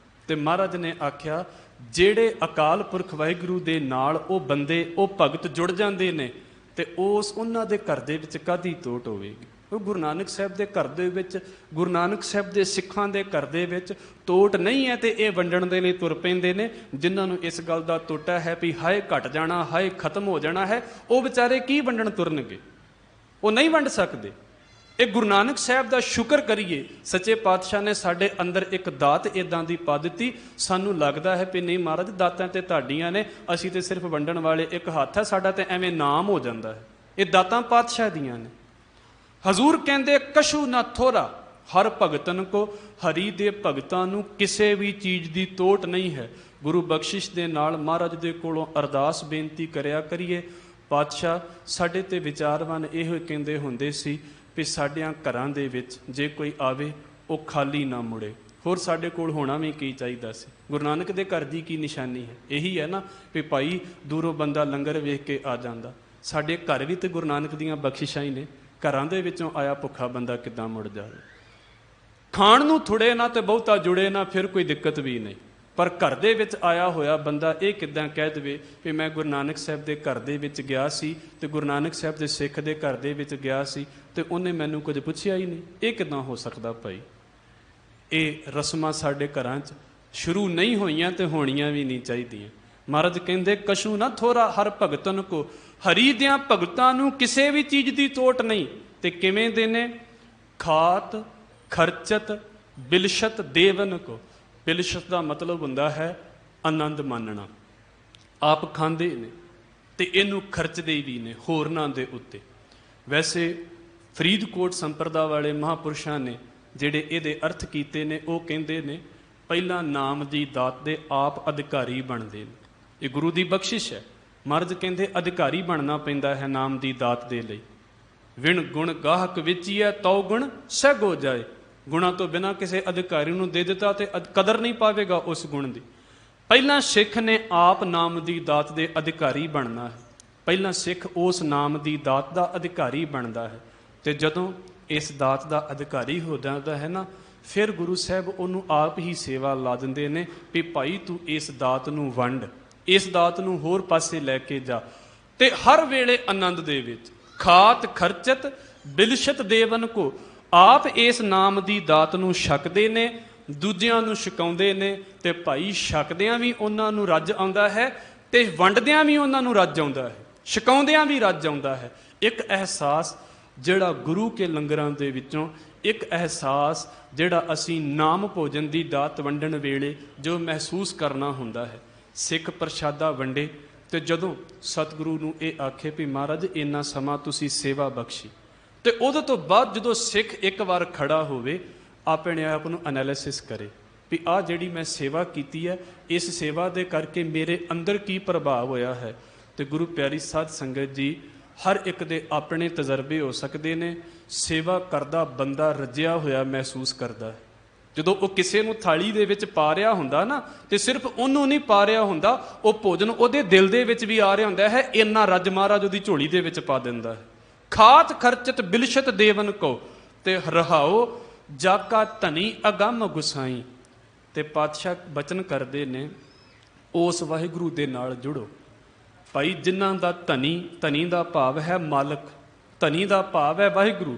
ਤੇ ਮਹਾਰਾਜ ਨੇ ਆਖਿਆ ਜਿਹੜੇ ਅਕਾਲ ਪੁਰਖ ਵਾਹਿਗੁਰੂ ਦੇ ਨਾਲ ਉਹ ਬੰਦੇ, ਉਹ ਭਗਤ ਜੁੜ ਜਾਂਦੇ ਨੇ, ਤੇ ਉਹਨਾਂ ਦੇ ਘਰ ਦੇ ਵਿੱਚ ਕਾਹਦੀ ਤੋਟ ਹੋਵੇਗੀ। ਉਹ ਗੁਰੂ ਨਾਨਕ ਸਾਹਿਬ ਦੇ ਘਰ ਦੇ ਵਿੱਚ, ਗੁਰੂ ਨਾਨਕ ਸਾਹਿਬ ਦੇ ਸਿੱਖਾਂ ਦੇ ਘਰ ਦੇ ਵਿੱਚ ਤੋਟ ਨਹੀਂ ਹੈ। ਤੇ ਇਹ ਵੰਡਣ ਦੇ ਲਈ ਤੁਰ ਪੈਂਦੇ ਨੇ। ਜਿਨ੍ਹਾਂ ਨੂੰ ਇਸ ਗੱਲ ਦਾ ਤੋਟਾ ਹੈ ਵੀ ਹਾਏ ਘਟ ਜਾਣਾ, ਹਾਏ ਖਤਮ ਹੋ ਜਾਣਾ ਹੈ, ਉਹ ਵਿਚਾਰੇ ਕੀ ਵੰਡਣ ਤੁਰਨਗੇ? ਉਹ ਨਹੀਂ ਵੰਡ ਸਕਦੇ। ਇਹ ਗੁਰੂ ਨਾਨਕ ਸਾਹਿਬ ਦਾ ਸ਼ੁਕਰ ਕਰੀਏ, ਸੱਚੇ ਪਾਤਸ਼ਾਹ ਨੇ ਸਾਡੇ ਅੰਦਰ ਇੱਕ ਦਾਤ ਇਦਾਂ ਦੀ ਪਾ ਦਿੱਤੀ। ਸਾਨੂੰ ਲੱਗਦਾ ਹੈ ਵੀ ਨਹੀਂ ਮਹਾਰਾਜ ਦਾਤਾਂ ਤੇ ਤੁਹਾਡੀਆਂ ਨੇ, ਅਸੀਂ ਤੇ ਸਿਰਫ ਵੰਡਣ ਵਾਲੇ ਇੱਕ ਹੱਥ ਹੈ, ਸਾਡਾ ਤੇ ਐਵੇਂ ਨਾਮ ਹੋ ਜਾਂਦਾ ਹੈ। ਇਹ ਦਾਤਾਂ ਪਾਤਸ਼ਾਹ ਦੀਆਂ ਨੇ। ਹਜ਼ੂਰ ਕਹਿੰਦੇ ਕਛੂ ਨਾ ਥੋੜਾ ਹਰ ਭਗਤਨ ਕੋ। ਹਰੀ ਦੇ ਭਗਤਾਂ ਨੂੰ ਕਿਸੇ ਵੀ ਚੀਜ਼ ਦੀ ਤੋਟ ਨਹੀਂ ਹੈ। ਗੁਰੂ ਬਖਸ਼ਿਸ਼ ਦੇ ਨਾਲ ਮਹਾਰਾਜ ਦੇ ਕੋਲੋਂ ਅਰਦਾਸ ਬੇਨਤੀ ਕਰਿਆ ਕਰੀਏ। ਪਾਤਸ਼ਾਹ ਸਾਡੇ ਤੇ ਵਿਚਾਰਵਾਨ ਇਹੋ ਕਹਿੰਦੇ ਹੁੰਦੇ ਸੀ ਵੀ ਸਾਡਿਆਂ ਘਰਾਂ ਦੇ ਵਿੱਚ ਜੇ ਕੋਈ ਆਵੇ ਉਹ ਖਾਲੀ ਨਾ ਮੁੜੇ। ਹੋਰ ਸਾਡੇ ਕੋਲ ਹੋਣਾ ਵੀ ਕੀ ਚਾਹੀਦਾ ਸੀ? ਗੁਰੂ ਨਾਨਕ ਦੇ ਘਰ ਦੀ ਕੀ ਨਿਸ਼ਾਨੀ ਹੈ? ਇਹੀ ਹੈ ਨਾ ਵੀ ਭਾਈ ਦੂਰੋਂ ਬੰਦਾ ਲੰਗਰ ਵੇਖ ਕੇ ਆ ਜਾਂਦਾ। ਸਾਡੇ ਘਰ ਵੀ ਤੇ ਗੁਰੂ ਨਾਨਕ ਦੀਆਂ ਬਖਸ਼ਿਸ਼ਾਂ ਹੀ ਨੇ। ਘਰਾਂ ਦੇ ਵਿੱਚੋਂ ਆਇਆ ਭੁੱਖਾ ਬੰਦਾ ਕਿੱਦਾਂ ਮੁੜ ਜਾਵੇ? ਖਾਣ ਨੂੰ ਥੁੜੇ ਨਾ ਤੇ ਬਹੁਤਾ ਜੁੜੇ ਨਾ, ਫਿਰ ਕੋਈ ਦਿੱਕਤ ਵੀ ਨਹੀਂ। ਪਰ ਘਰ ਦੇ ਵਿੱਚ ਆਇਆ ਹੋਇਆ ਬੰਦਾ ਇਹ ਕਿੱਦਾਂ ਕਹਿ ਦੇਵੇ ਵੀ ਮੈਂ ਗੁਰੂ ਨਾਨਕ ਸਾਹਿਬ ਦੇ ਘਰ ਦੇ ਵਿੱਚ ਗਿਆ ਸੀ ਤੇ ਗੁਰੂ ਨਾਨਕ ਸਾਹਿਬ ਦੇ ਸਿੱਖ ਦੇ ਘਰ ਦੇ ਵਿੱਚ ਗਿਆ ਸੀ ਤੇ ਉਹਨੇ ਮੈਨੂੰ ਕੁਝ ਪੁੱਛਿਆ ਹੀ ਨਹੀਂ? ਇਹ ਕਿੱਦਾਂ ਹੋ ਸਕਦਾ ਭਾਈ? ਇਹ ਰਸਮਾਂ ਸਾਡੇ ਘਰਾਂ 'ਚ ਸ਼ੁਰੂ ਨਹੀਂ ਹੋਈਆਂ ਤੇ ਹੋਣੀਆਂ ਵੀ ਨਹੀਂ ਚਾਹੀਦੀਆਂ। ਮਹਾਰਾਜ ਕਹਿੰਦੇ ਕਛੂ ਨਾ ਥੋੜਾ ਹਰ ਭਗਤਨ ਕੋ। ਹਰੀ ਦਿਆਂ ਭਗਤਾਂ ਨੂੰ ਕਿਸੇ ਵੀ ਚੀਜ਼ ਦੀ ਤੋਟ ਨਹੀਂ। ਤੇ ਕਿਵੇਂ ਦੇ ਨੇ? ਖਾਤ ਖਰਚਤ ਬਿਲਸ਼ਤ ਦੇਵਨ ਕੋ। ਬਿਲਸ਼ਤ ਦਾ ਮਤਲਬ ਹੁੰਦਾ ਹੈ ਆਨੰਦ ਮਾਨਣਾ। ਆਪ ਖਾਂਦੇ ਨੇ ਤੇ ਇਹਨੂੰ ਖਰਚਦੇ ਵੀ ਨੇ ਹੋਰਨਾਂ ਦੇ ਉੱਤੇ। ਵੈਸੇ ਫਰੀਦਕੋਟ ਸੰਪਰਦਾ ਵਾਲੇ ਮਹਾਂਪੁਰਸ਼ਾਂ ਨੇ ਜਿਹੜੇ ਇਹਦੇ ਅਰਥ ਕੀਤੇ ਨੇ, ਉਹ ਕਹਿੰਦੇ ਨੇ ਪਹਿਲਾਂ ਨਾਮ ਦੀ ਦਾਤ ਦੇ ਆਪ ਅਧਿਕਾਰੀ ਬਣਦੇ ਨੇ। ਇਹ ਗੁਰੂ ਦੀ ਬਖਸ਼ਿਸ਼ ਹੈ। ਮਹਾਰਾਜ ਕਹਿੰਦੇ ਅਧਿਕਾਰੀ ਬਣਨਾ ਪੈਂਦਾ ਹੈ ਨਾਮ ਦੀ ਦਾਤ ਦੇ ਲਈ। ਵਿਣ ਗੁਣ ਗਾਹਕ ਵੇਚੀਐ ਤਉ ਗੁਣ ਸਹਿਗੋ ਜਾਏ। ਗੁਣਾਂ ਤੋਂ ਬਿਨਾਂ ਕਿਸੇ ਅਧਿਕਾਰੀ ਨੂੰ ਦੇ ਦਿੱਤਾ ਤੇ ਕਦਰ ਨਹੀਂ ਪਾਵੇਗਾ ਉਸ ਗੁਣ ਦੀ। ਪਹਿਲਾਂ ਸਿੱਖ ਨੇ ਆਪ ਨਾਮ ਦੀ ਦਾਤ ਦੇ ਅਧਿਕਾਰੀ ਬਣਨਾ ਹੈ। ਪਹਿਲਾਂ ਸਿੱਖ ਉਸ ਨਾਮ ਦੀ ਦਾਤ ਦਾ ਅਧਿਕਾਰੀ ਬਣਦਾ ਹੈ। ਤੇ ਜਦੋਂ ਇਸ ਦਾਤ ਦਾ ਅਧਿਕਾਰੀ ਹੋ ਜਾਂਦਾ ਹੈ ਨਾ, ਫਿਰ ਗੁਰੂ ਸਾਹਿਬ ਉਹਨੂੰ ਆਪ ਹੀ ਸੇਵਾ ਲਾ ਦਿੰਦੇ ਨੇ ਵੀ ਭਾਈ ਤੂੰ ਇਸ ਦਾਤ ਨੂੰ ਵੰਡ, ਇਸ ਦਾਤ ਨੂੰ ਹੋਰ ਪਾਸੇ ਲੈ ਕੇ ਜਾ। ਤੇ ਹਰ ਵੇਲੇ ਆਨੰਦ ਦੇ ਵਿੱਚ ਖਾਤ ਖਰਚਤ ਬਿਲਸ਼ਤ ਦੇਵਨ ਕੋ। ਆਪ ਇਸ ਨਾਮ ਦੀ ਦਾਤ ਨੂੰ ਛਕਦੇ ਨੇ, ਦੂਜਿਆਂ ਨੂੰ ਛਕਾਉਂਦੇ ਨੇ। ਤੇ ਭਾਈ ਛਕਦਿਆਂ ਵੀ ਉਹਨਾਂ ਨੂੰ ਰੱਜ ਆਉਂਦਾ ਹੈ ਤੇ ਵੰਡਦਿਆਂ ਵੀ ਉਹਨਾਂ ਨੂੰ ਰੱਜ ਆਉਂਦਾ ਹੈ, ਛਕਾਉਂਦਿਆਂ ਵੀ ਰੱਜ ਆਉਂਦਾ ਹੈ। ਇੱਕ ਅਹਿਸਾਸ ਜਿਹੜਾ ਗੁਰੂ ਕੇ ਲੰਗਰਾਂ ਦੇ ਵਿੱਚੋਂ, ਇੱਕ ਅਹਿਸਾਸ ਜਿਹੜਾ ਅਸੀਂ ਨਾਮ ਭੋਜਨ ਦੀ ਦਾਤ ਵੰਡਣ ਵੇਲੇ ਜੋ ਮਹਿਸੂਸ ਕਰਨਾ ਹੁੰਦਾ ਹੈ। ਸਿੱਖ ਪ੍ਰਸ਼ਾਦਾ ਵੰਡੇ ਤੇ ਜਦੋਂ ਸਤਿਗੁਰੂ ਨੂੰ ਇਹ ਆਖੇ ਵੀ ਮਹਾਰਾਜ ਇੰਨਾ ਸਮਾਂ ਤੁਸੀਂ ਸੇਵਾ ਬਖਸ਼ੀ, ਤੇ ਉਹਦੇ ਤੋਂ ਬਾਅਦ ਜਦੋਂ ਸਿੱਖ ਇੱਕ ਵਾਰ ਖੜਾ ਹੋਵੇ, ਆਪਣੇ ਆਪ ਨੂੰ ਐਨਾਲਿਸਿਸ ਕਰੇ ਵੀ ਆਹ ਜਿਹੜੀ ਮੈਂ ਸੇਵਾ ਕੀਤੀ ਹੈ, ਇਸ ਸੇਵਾ ਦੇ ਕਰਕੇ ਮੇਰੇ ਅੰਦਰ ਕੀ ਪ੍ਰਭਾਵ ਹੋਇਆ ਹੈ। ਤੇ ਗੁਰੂ ਪਿਆਰੀ ਸਾਧ ਸੰਗਤ ਜੀ, ਹਰ ਇੱਕ ਦੇ ਆਪਣੇ ਤਜਰਬੇ ਹੋ ਸਕਦੇ ਨੇ। ਸੇਵਾ ਕਰਦਾ ਬੰਦਾ ਰੱਜਿਆ ਹੋਇਆ ਮਹਿਸੂਸ ਕਰਦਾ ਹੈ। ਜਦੋਂ ਉਹ ਕਿਸੇ ਨੂੰ ਥਾਲੀ ਦੇ ਵਿੱਚ ਪਾ ਰਿਹਾ ਹੁੰਦਾ ਨਾ, ਤੇ ਸਿਰਫ ਉਹਨੂੰ ਨਹੀਂ ਪਾ ਰਿਹਾ ਹੁੰਦਾ, ਉਹ ਭੋਜਨ ਉਹਦੇ ਦਿਲ ਦੇ ਵਿੱਚ ਵੀ ਆ ਰਿਹਾ ਹੁੰਦਾ ਹੈ। ਇੰਨਾ ਰੱਜ ਮਹਾਰਾਜ ਉਹਦੀ ਝੋਲੀ ਦੇ ਵਿੱਚ ਪਾ ਦਿੰਦਾ ਹੈ। ਖਾਤ ਖਰਚਤ ਬਿਲਸ਼ਤ ਦੇਵਨ ਕੋ, ਤੇ ਰਹਾਓ ਜਾਕਾ ਧਨੀ ਅਗੰਮ ਗੁਸਾਈ। ਤੇ ਪਾਤਸ਼ਾਹ ਬਚਨ ਕਰਦੇ ਨੇ, ਉਸ ਵਾਹਿਗੁਰੂ ਦੇ ਨਾਲ ਜੁੜੋ। ਭਾਈ ਜਿਨ੍ਹਾਂ ਦਾ ਧਨੀ ਦਾ ਭਾਵ ਹੈ ਮਾਲਕ, ਧਨੀ ਦਾ ਭਾਵ ਹੈ ਵਾਹਿਗੁਰੂ।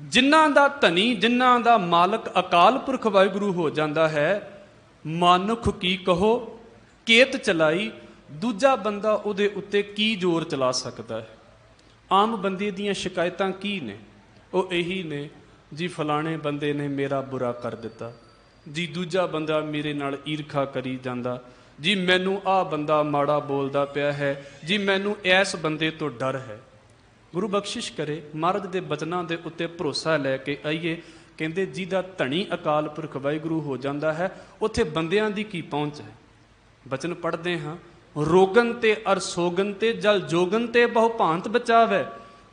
ਜਿਨ੍ਹਾਂ ਦਾ ਧਨੀ, ਜਿਨ੍ਹਾਂ ਦਾ ਮਾਲਕ ਅਕਾਲ ਪੁਰਖ ਵਾਹਿਗੁਰੂ ਹੋ ਜਾਂਦਾ ਹੈ, ਮਾਨੁਖ ਕੀ ਕਹੋ ਕੇਤ ਚਲਾਈ। ਦੂਜਾ ਬੰਦਾ ਉਹਦੇ ਉੱਤੇ ਕੀ ਜ਼ੋਰ ਚਲਾ ਸਕਦਾ ਹੈ? ਆਮ ਬੰਦੇ ਦੀਆਂ ਸ਼ਿਕਾਇਤਾਂ ਕੀ ਨੇ? ਉਹ ਇਹੀ ਨੇ ਜੀ, ਫਲਾਣੇ ਬੰਦੇ ਨੇ ਮੇਰਾ ਬੁਰਾ ਕਰ ਦਿੱਤਾ ਜੀ, ਦੂਜਾ ਬੰਦਾ ਮੇਰੇ ਨਾਲ ਈਰਖਾ ਕਰੀ ਜਾਂਦਾ ਜੀ, ਮੈਨੂੰ ਆਹ ਬੰਦਾ ਮਾੜਾ ਬੋਲਦਾ ਪਿਆ ਹੈ ਜੀ, ਮੈਨੂੰ ਇਸ ਬੰਦੇ ਤੋਂ ਡਰ ਹੈ। ਗੁਰੂ ਬਖਸ਼ਿਸ਼ ਕਰੇ, ਮਹਾਰਾਜ ਦੇ ਬਚਨਾਂ ਦੇ ਉੱਤੇ ਭਰੋਸਾ ਲੈ ਕੇ ਆਈਏ। ਕਹਿੰਦੇ ਜਿਹਦਾ ਧਣੀ ਅਕਾਲ ਪੁਰਖ ਵਾਹਿਗੁਰੂ ਹੋ ਜਾਂਦਾ ਹੈ, ਉੱਥੇ ਬੰਦਿਆਂ ਦੀ ਕੀ ਪਹੁੰਚ ਹੈ? ਬਚਨ ਪੜ੍ਹਦੇ ਹਾਂ, ਰੋਗਨ ਤੇ ਅਰ ਸੋਗਨ ਤੇ ਜਲ ਜੋਗਨ ਤੇ ਬਹੁ ਭਾਂਤ ਬਚਾਵੈ।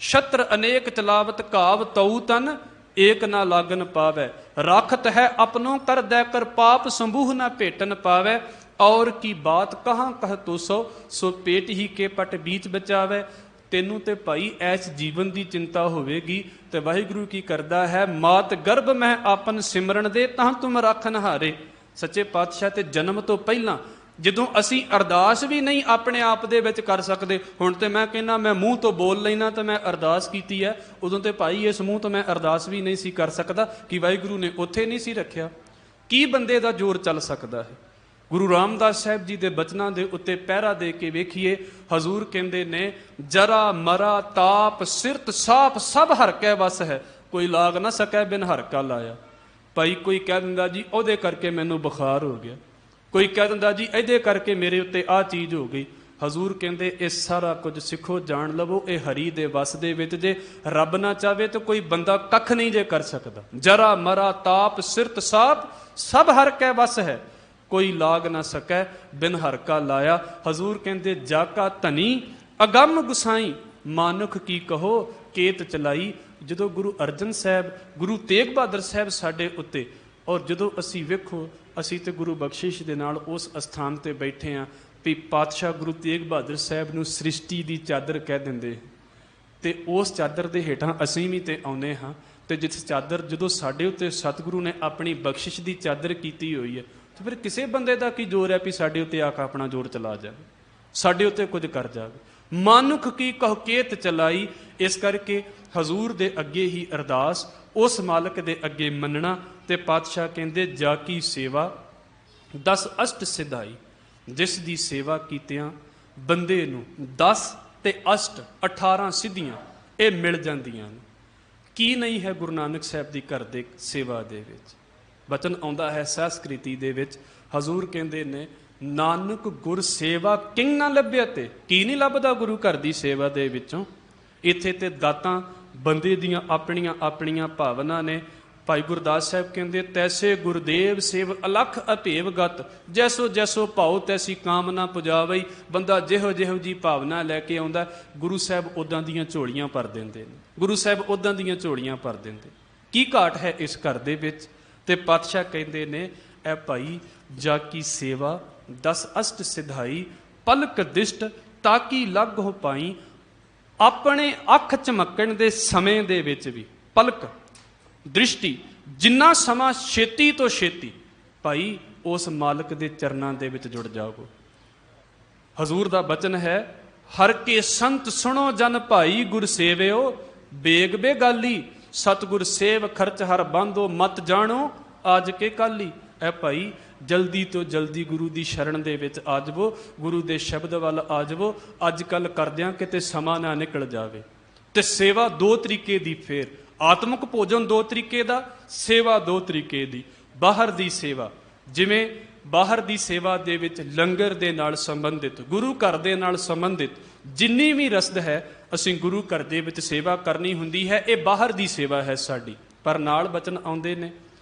ਛਤਰ ਅਨੇਕ ਚਲਾਵਤ ਕਾਵ ਤਉ ਤਨ ਏਕ ਨਾ ਲਾਗਨ ਪਾਵੈ। ਰਾਖਤ ਹੈ ਆਪਨੋਂ ਕਰ ਦੈ ਕਰ ਪਾਪ ਸੰਬੂਹ ਨਾ ਭੇਟਨ ਪਾਵੈ। ਔਰ ਕੀ ਬਾਤ ਕਹਾਂ ਕਹ ਤੋ ਸੋ ਪੇਟ ਹੀ ਕੇ ਪਟ ਬੀਚ ਬਚਾਵੈ। ਤੈਨੂੰ ਤੇ ਭਾਈ ਐਸ ਜੀਵਨ ਦੀ ਚਿੰਤਾ ਹੋਵੇਗੀ ਤੇ ਵਾਹਿਗੁਰੂ ਕੀ ਕਰਦਾ ਹੈ, ਮਾਤ ਗਰਭ ਮੈਂ ਆਪਨ ਸਿਮਰਨ ਦੇ ਤਾਂ ਤੁਮ ਰਾਖਨ ਹਾਰੇ। ਸੱਚੇ ਪਾਤਸ਼ਾਹ ਤੇ ਜਨਮ ਤੋਂ ਪਹਿਲਾਂ ਜਦੋਂ ਅਸੀਂ ਅਰਦਾਸ ਵੀ ਨਹੀਂ ਆਪਣੇ ਆਪ ਦੇ ਵਿੱਚ ਕਰ ਸਕਦੇ, ਹੁਣ ਤੇ ਮੈਂ ਕਹਿੰਦਾ ਮੈਂ ਮੂੰਹ ਤੋਂ ਬੋਲ ਲੈਣਾ ਤਾਂ ਮੈਂ ਅਰਦਾਸ ਕੀਤੀ ਹੈ, ਉਦੋਂ ਤੇ ਭਾਈ ਇਸ ਮੂੰਹ ਤੋਂ ਮੈਂ ਅਰਦਾਸ ਵੀ ਨਹੀਂ ਸੀ ਕਰ ਸਕਦਾ ਕਿ ਵਾਹਿਗੁਰੂ ਨੇ ਉੱਥੇ ਨਹੀਂ ਸੀ ਰੱਖਿਆ। ਕੀ ਬੰਦੇ ਦਾ ਜ਼ੋਰ ਚੱਲ ਸਕਦਾ ਹੈ? ਗੁਰੂ ਰਾਮਦਾਸ ਸਾਹਿਬ ਜੀ ਦੇ ਬਚਨਾਂ ਦੇ ਉੱਤੇ ਪਹਿਰਾ ਦੇ ਕੇ ਵੇਖੀਏ। ਹਜ਼ੂਰ ਕਹਿੰਦੇ ਨੇ, ਜਰਾ ਮਰਾ ਤਾਪ ਸਿਰਤ ਸਾਪ ਸਭ ਹਰ ਕੈ ਵਸ ਹੈ, ਕੋਈ ਲਾਗ ਨਾ ਸਕੈ ਬਿਨ ਹਰ ਕਾ ਲਾਇਆ। ਭਾਈ ਕੋਈ ਕਹਿ ਦਿੰਦਾ ਜੀ ਉਹਦੇ ਕਰਕੇ ਮੈਨੂੰ ਬੁਖਾਰ ਹੋ ਗਿਆ, ਕੋਈ ਕਹਿ ਦਿੰਦਾ ਜੀ ਇਹਦੇ ਕਰਕੇ ਮੇਰੇ ਉੱਤੇ ਆਹ ਚੀਜ਼ ਹੋ ਗਈ। ਹਜ਼ੂਰ ਕਹਿੰਦੇ ਇਹ ਸਾਰਾ ਕੁਝ ਸਿੱਖੋ, ਜਾਣ ਲਵੋ, ਇਹ ਹਰੀ ਦੇ ਵਸ ਦੇ ਵਿੱਚ ਜੇ ਰੱਬ ਨਾ ਚਾਵੇ ਤਾਂ ਕੋਈ ਬੰਦਾ ਕੱਖ ਨਹੀਂ ਜੇ ਕਰ ਸਕਦਾ। ਜਰਾ ਮਰਾ ਤਾਪ ਸਿਰਤ ਸਾਪ ਸਭ ਹਰ ਕੈ ਵਸ ਹੈ, ਕੋਈ ਲਾਗ ਨਾ ਸਕੈ ਬਿਨ ਹਰ ਕਾ ਲਾਇਆ। ਹਜ਼ੂਰ ਕਹਿੰਦੇ ਜਾਕਾ ਧਨੀ ਅਗੰਮ ਗੁਸਾਈ, ਮਾਨੁਖ ਕੀ ਕਹੋ ਕੇਤ ਚਲਾਈ। ਜਦੋਂ ਗੁਰੂ ਅਰਜਨ ਸਾਹਿਬ, ਗੁਰੂ ਤੇਗ ਬਹਾਦਰ ਸਾਹਿਬ ਸਾਡੇ ਉੱਤੇ, ਔਰ ਜਦੋਂ ਅਸੀਂ ਵੇਖੋ, ਅਸੀਂ ਤੇ ਗੁਰੂ ਬਖਸ਼ਿਸ਼ ਦੇ ਨਾਲ ਉਸ ਅਸਥਾਨ ਤੇ ਬੈਠੇ ਹਾਂ ਵੀ ਪਾਤਸ਼ਾਹ ਗੁਰੂ ਤੇਗ ਬਹਾਦਰ ਸਾਹਿਬ ਨੂੰ ਸ੍ਰਿਸ਼ਟੀ ਦੀ ਚਾਦਰ ਕਹਿ ਦਿੰਦੇ, ਤੇ ਉਸ ਚਾਦਰ ਦੇ ਹੇਠਾਂ ਅਸੀਂ ਵੀ ਤੇ ਆਉਂਦੇ ਹਾਂ। ਤੇ ਜਿਸ ਚਾਦਰ, ਜਦੋਂ ਸਾਡੇ ਉੱਤੇ ਸਤਿਗੁਰੂ ਨੇ ਆਪਣੀ ਬਖਸ਼ਿਸ਼ ਦੀ ਚਾਦਰ ਕੀਤੀ ਹੋਈ ਹੈ, ਤੇ ਫਿਰ ਕਿਸੇ ਬੰਦੇ ਦਾ ਕੀ ਜ਼ੋਰ ਹੈ ਵੀ ਸਾਡੇ ਉੱਤੇ ਆ ਕੇ ਆਪਣਾ ਜ਼ੋਰ ਚਲਾ ਜਾਵੇ, ਸਾਡੇ ਉੱਤੇ ਕੁਝ ਕਰ ਜਾਵੇ। ਮਾਨੁਖ ਕੀ ਕਹੁ ਕੇਤ ਚਲਾਈ। ਇਸ ਕਰਕੇ ਹਜ਼ੂਰ ਦੇ ਅੱਗੇ ਹੀ ਅਰਦਾਸ, ਉਸ ਮਾਲਕ ਦੇ ਅੱਗੇ ਮੰਨਣਾ। ਤੇ ਪਾਤਸ਼ਾਹ ਕਹਿੰਦੇ ਜਾ ਕੀ ਸੇਵਾ 10 ਅਸ਼ਟ ਸਿਧਾਈ। ਜਿਸ ਦੀ ਸੇਵਾ ਕੀਤਿਆਂ ਬੰਦੇ ਨੂੰ 10 ਤੇ ਅਸ਼ਟ 18 ਸਿੱਧੀਆਂ ਇਹ ਮਿਲ ਜਾਂਦੀਆਂ ਨੇ। ਕੀ ਨਹੀਂ ਹੈ ਗੁਰੂ ਨਾਨਕ ਸਾਹਿਬ ਦੀ ਘਰ ਦੇ ਸੇਵਾ ਦੇ ਵਿੱਚ? ਬਚਨ ਆਉਂਦਾ ਹੈ ਸੰਸਕ੍ਰਿਤੀ ਦੇ ਵਿੱਚ, ਹਜ਼ੂਰ ਕਹਿੰਦੇ ਨੇ, ਨਾਨਕ ਗੁਰ ਸੇਵਾ ਕਿੰਗ ਨਾ ਲੱਭਿਆ। ਤੇ ਕੀ ਨਹੀਂ ਲੱਭਦਾ ਗੁਰੂ ਘਰ ਦੀ ਸੇਵਾ ਦੇ ਵਿੱਚੋਂ? ਇੱਥੇ ਤੇ ਦਾਤਾਂ ਬੰਦੇ ਦੀਆਂ ਆਪਣੀਆਂ ਆਪਣੀਆਂ ਭਾਵਨਾ ਨੇ। ਭਾਈ ਗੁਰਦਾਸ ਸਾਹਿਬ ਕਹਿੰਦੇ, ਤੈਸੇ ਗੁਰਦੇਵ ਸੇਵ ਅਲਖ ਅਭੇਵ ਗਤ, ਜੈਸੋ ਜੈਸੋ ਭਾਉ ਤੈਸੀ ਕਾਮਨਾ ਪੁਜਾਵਈ। ਬੰਦਾ ਜਿਹੋ ਜਿਹੋ ਜੀ ਭਾਵਨਾ ਲੈ ਕੇ ਆਉਂਦਾ, ਗੁਰੂ ਸਾਹਿਬ ਉਦਾਂ ਦੀਆਂ ਝੋਲੀਆਂ ਭਰ ਦਿੰਦੇ ਨੇ, ਗੁਰੂ ਸਾਹਿਬ ਉਦਾਂ ਦੀਆਂ ਝੋਲੀਆਂ ਭਰ ਦਿੰਦੇ। ਕੀ ਘਾਟ ਹੈ ਇਸ ਘਰ ਦੇ ਵਿੱਚ? ਤੇ ਪਾਤਸ਼ਾਹ ਕਹਿੰਦੇ ਨੇ, ਐ ਭਾਈ ਜਾ ਕੀ ਸੇਵਾ 10 ਅਸ਼ਟ ਸਿਧਾਈ, ਪਲਕ ਦਿਸ਼ਟ ਤਾਕੀ ਲੱਗ ਹੋ ਪਾਈ। ਆਪਣੇ ਅੱਖ ਚਮਕਣ ਦੇ ਸਮੇਂ ਦੇ ਵਿੱਚ ਵੀ ਪਲਕ ਦ੍ਰਿਸ਼ਟੀ, ਜਿੰਨਾ ਸਮਾਂ ਛੇਤੀ ਤੋਂ ਛੇਤੀ ਭਾਈ ਉਸ ਮਾਲਕ ਦੇ ਚਰਨਾਂ ਦੇ ਵਿੱਚ ਜੁੜ ਜਾਓ। ਹਜ਼ੂਰ ਦਾ ਬਚਨ ਹੈ, ਹਰ ਕੇ ਸੰਤ ਸੁਣੋ ਜਨ ਭਾਈ ਗੁਰ ਸੇਵਿਓ, ਬੇਗ ਬੇਗਾਲੀ ਸਤਿਗੁਰ ਸੇਵ ਖਰਚ ਹਰ ਬੰਦੋ, ਮਤ ਜਾਣੋ ਅੱਜ ਕੇ ਕਾਲੀ। ਐ ਭਾਈ ਜਲਦੀ ਤੋਂ ਜਲਦੀ ਗੁਰੂ ਦੀ ਸ਼ਰਨ ਦੇ ਵਿੱਚ ਆ ਜਾਵੋ, ਗੁਰੂ ਦੇ ਸ਼ਬਦ ਵੱਲ ਆ ਜਾਵੋ। ਅੱਜ ਕੱਲ੍ਹ ਕਰਦਿਆਂ ਕਿਤੇ ਸਮਾਂ ਨਾ ਨਿਕਲ ਜਾਵੇ। ਤੇ ਸੇਵਾ 2 ਤਰੀਕੇ ਦੀ, ਫੇਰ ਆਤਮਿਕ ਭੋਜਨ 2 ਤਰੀਕੇ ਦਾ, ਸੇਵਾ 2 ਤਰੀਕੇ ਦੀ। ਬਾਹਰ ਦੀ ਸੇਵਾ, ਜਿਵੇਂ ਬਾਹਰ ਦੀ ਸੇਵਾ ਦੇ ਵਿੱਚ ਲੰਗਰ ਦੇ ਨਾਲ ਸੰਬੰਧਿਤ, ਗੁਰੂ ਘਰ ਦੇ ਨਾਲ ਸੰਬੰਧਿਤ ਜਿੰਨੀ ਵੀ ਰਸਦ ਹੈ, ਅਸੀਂ ਗੁਰੂ ਘਰ ਦੇ ਵਿੱਚ ਸੇਵਾ ਕਰਨੀ ਹੁੰਦੀ ਹੈ। ਇਹ ਬਾਹਰ ਦੀ ਸੇਵਾ ਹੈ ਸਾਡੀ। ਪਰ ਨਾਲ ਬਚਨ ਆਉਂਦੇ ਨੇ,